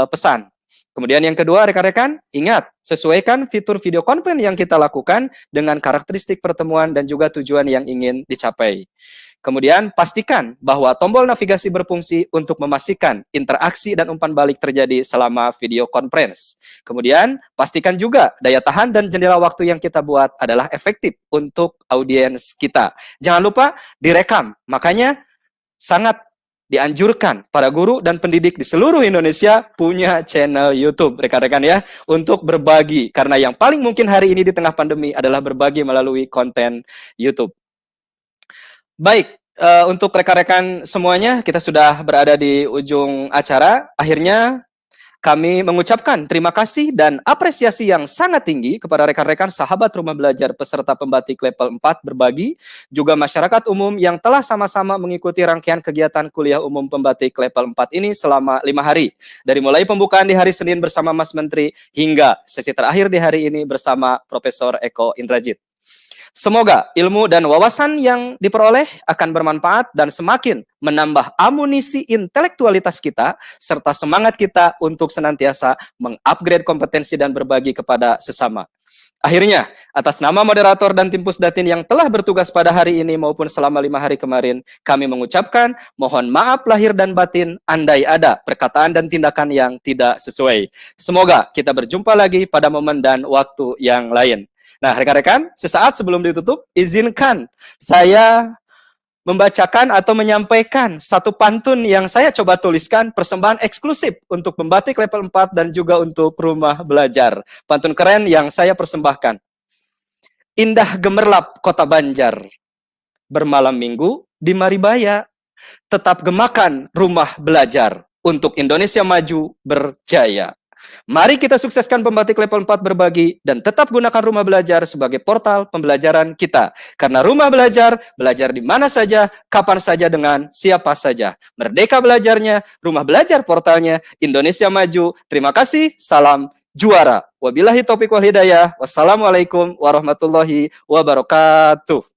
pesan. Kemudian yang kedua, rekan-rekan, ingat, sesuaikan fitur video conference yang kita lakukan dengan karakteristik pertemuan dan juga tujuan yang ingin dicapai. Kemudian pastikan bahwa tombol navigasi berfungsi untuk memastikan interaksi dan umpan balik terjadi selama video conference. Kemudian pastikan juga daya tahan dan jendela waktu yang kita buat adalah efektif untuk audiens kita. Jangan lupa direkam. Makanya sangat dianjurkan para guru dan pendidik di seluruh Indonesia punya channel YouTube, rekan-rekan ya, untuk berbagi. Karena yang paling mungkin hari ini di tengah pandemi adalah berbagi melalui konten YouTube. Baik, untuk rekan-rekan semuanya, kita sudah berada di ujung acara. Akhirnya, kami mengucapkan terima kasih dan apresiasi yang sangat tinggi kepada rekan-rekan sahabat rumah belajar peserta pembatik level 4 berbagi, juga masyarakat umum yang telah sama-sama mengikuti rangkaian kegiatan kuliah umum pembatik level 4 ini selama 5 hari. Dari mulai pembukaan di hari Senin bersama Mas Menteri, hingga sesi terakhir di hari ini bersama Profesor Eko Indrajit. Semoga ilmu dan wawasan yang diperoleh akan bermanfaat dan semakin menambah amunisi intelektualitas kita, serta semangat kita untuk senantiasa mengupgrade kompetensi dan berbagi kepada sesama. Akhirnya, atas nama moderator dan tim Pusdatin yang telah bertugas pada hari ini maupun selama 5 hari kemarin, kami mengucapkan mohon maaf lahir dan batin andai ada perkataan dan tindakan yang tidak sesuai. Semoga kita berjumpa lagi pada momen dan waktu yang lain. Nah, rekan-rekan, sesaat sebelum ditutup, izinkan saya membacakan atau menyampaikan satu pantun yang saya coba tuliskan, persembahan eksklusif untuk pembatik level 4 dan juga untuk rumah belajar. Pantun keren yang saya persembahkan. Indah gemerlap kota Banjar, bermalam minggu di Maribaya, tetap gemakan rumah belajar, untuk Indonesia maju berjaya. Mari kita sukseskan pembatik level 4 berbagi dan tetap gunakan rumah belajar sebagai portal pembelajaran kita. Karena rumah belajar, belajar di mana saja, kapan saja, dengan siapa saja. Merdeka belajarnya, rumah belajar portalnya, Indonesia maju. Terima kasih, salam juara. Wabillahi taufiq wal hidayah. Wassalamualaikum warahmatullahi wabarakatuh.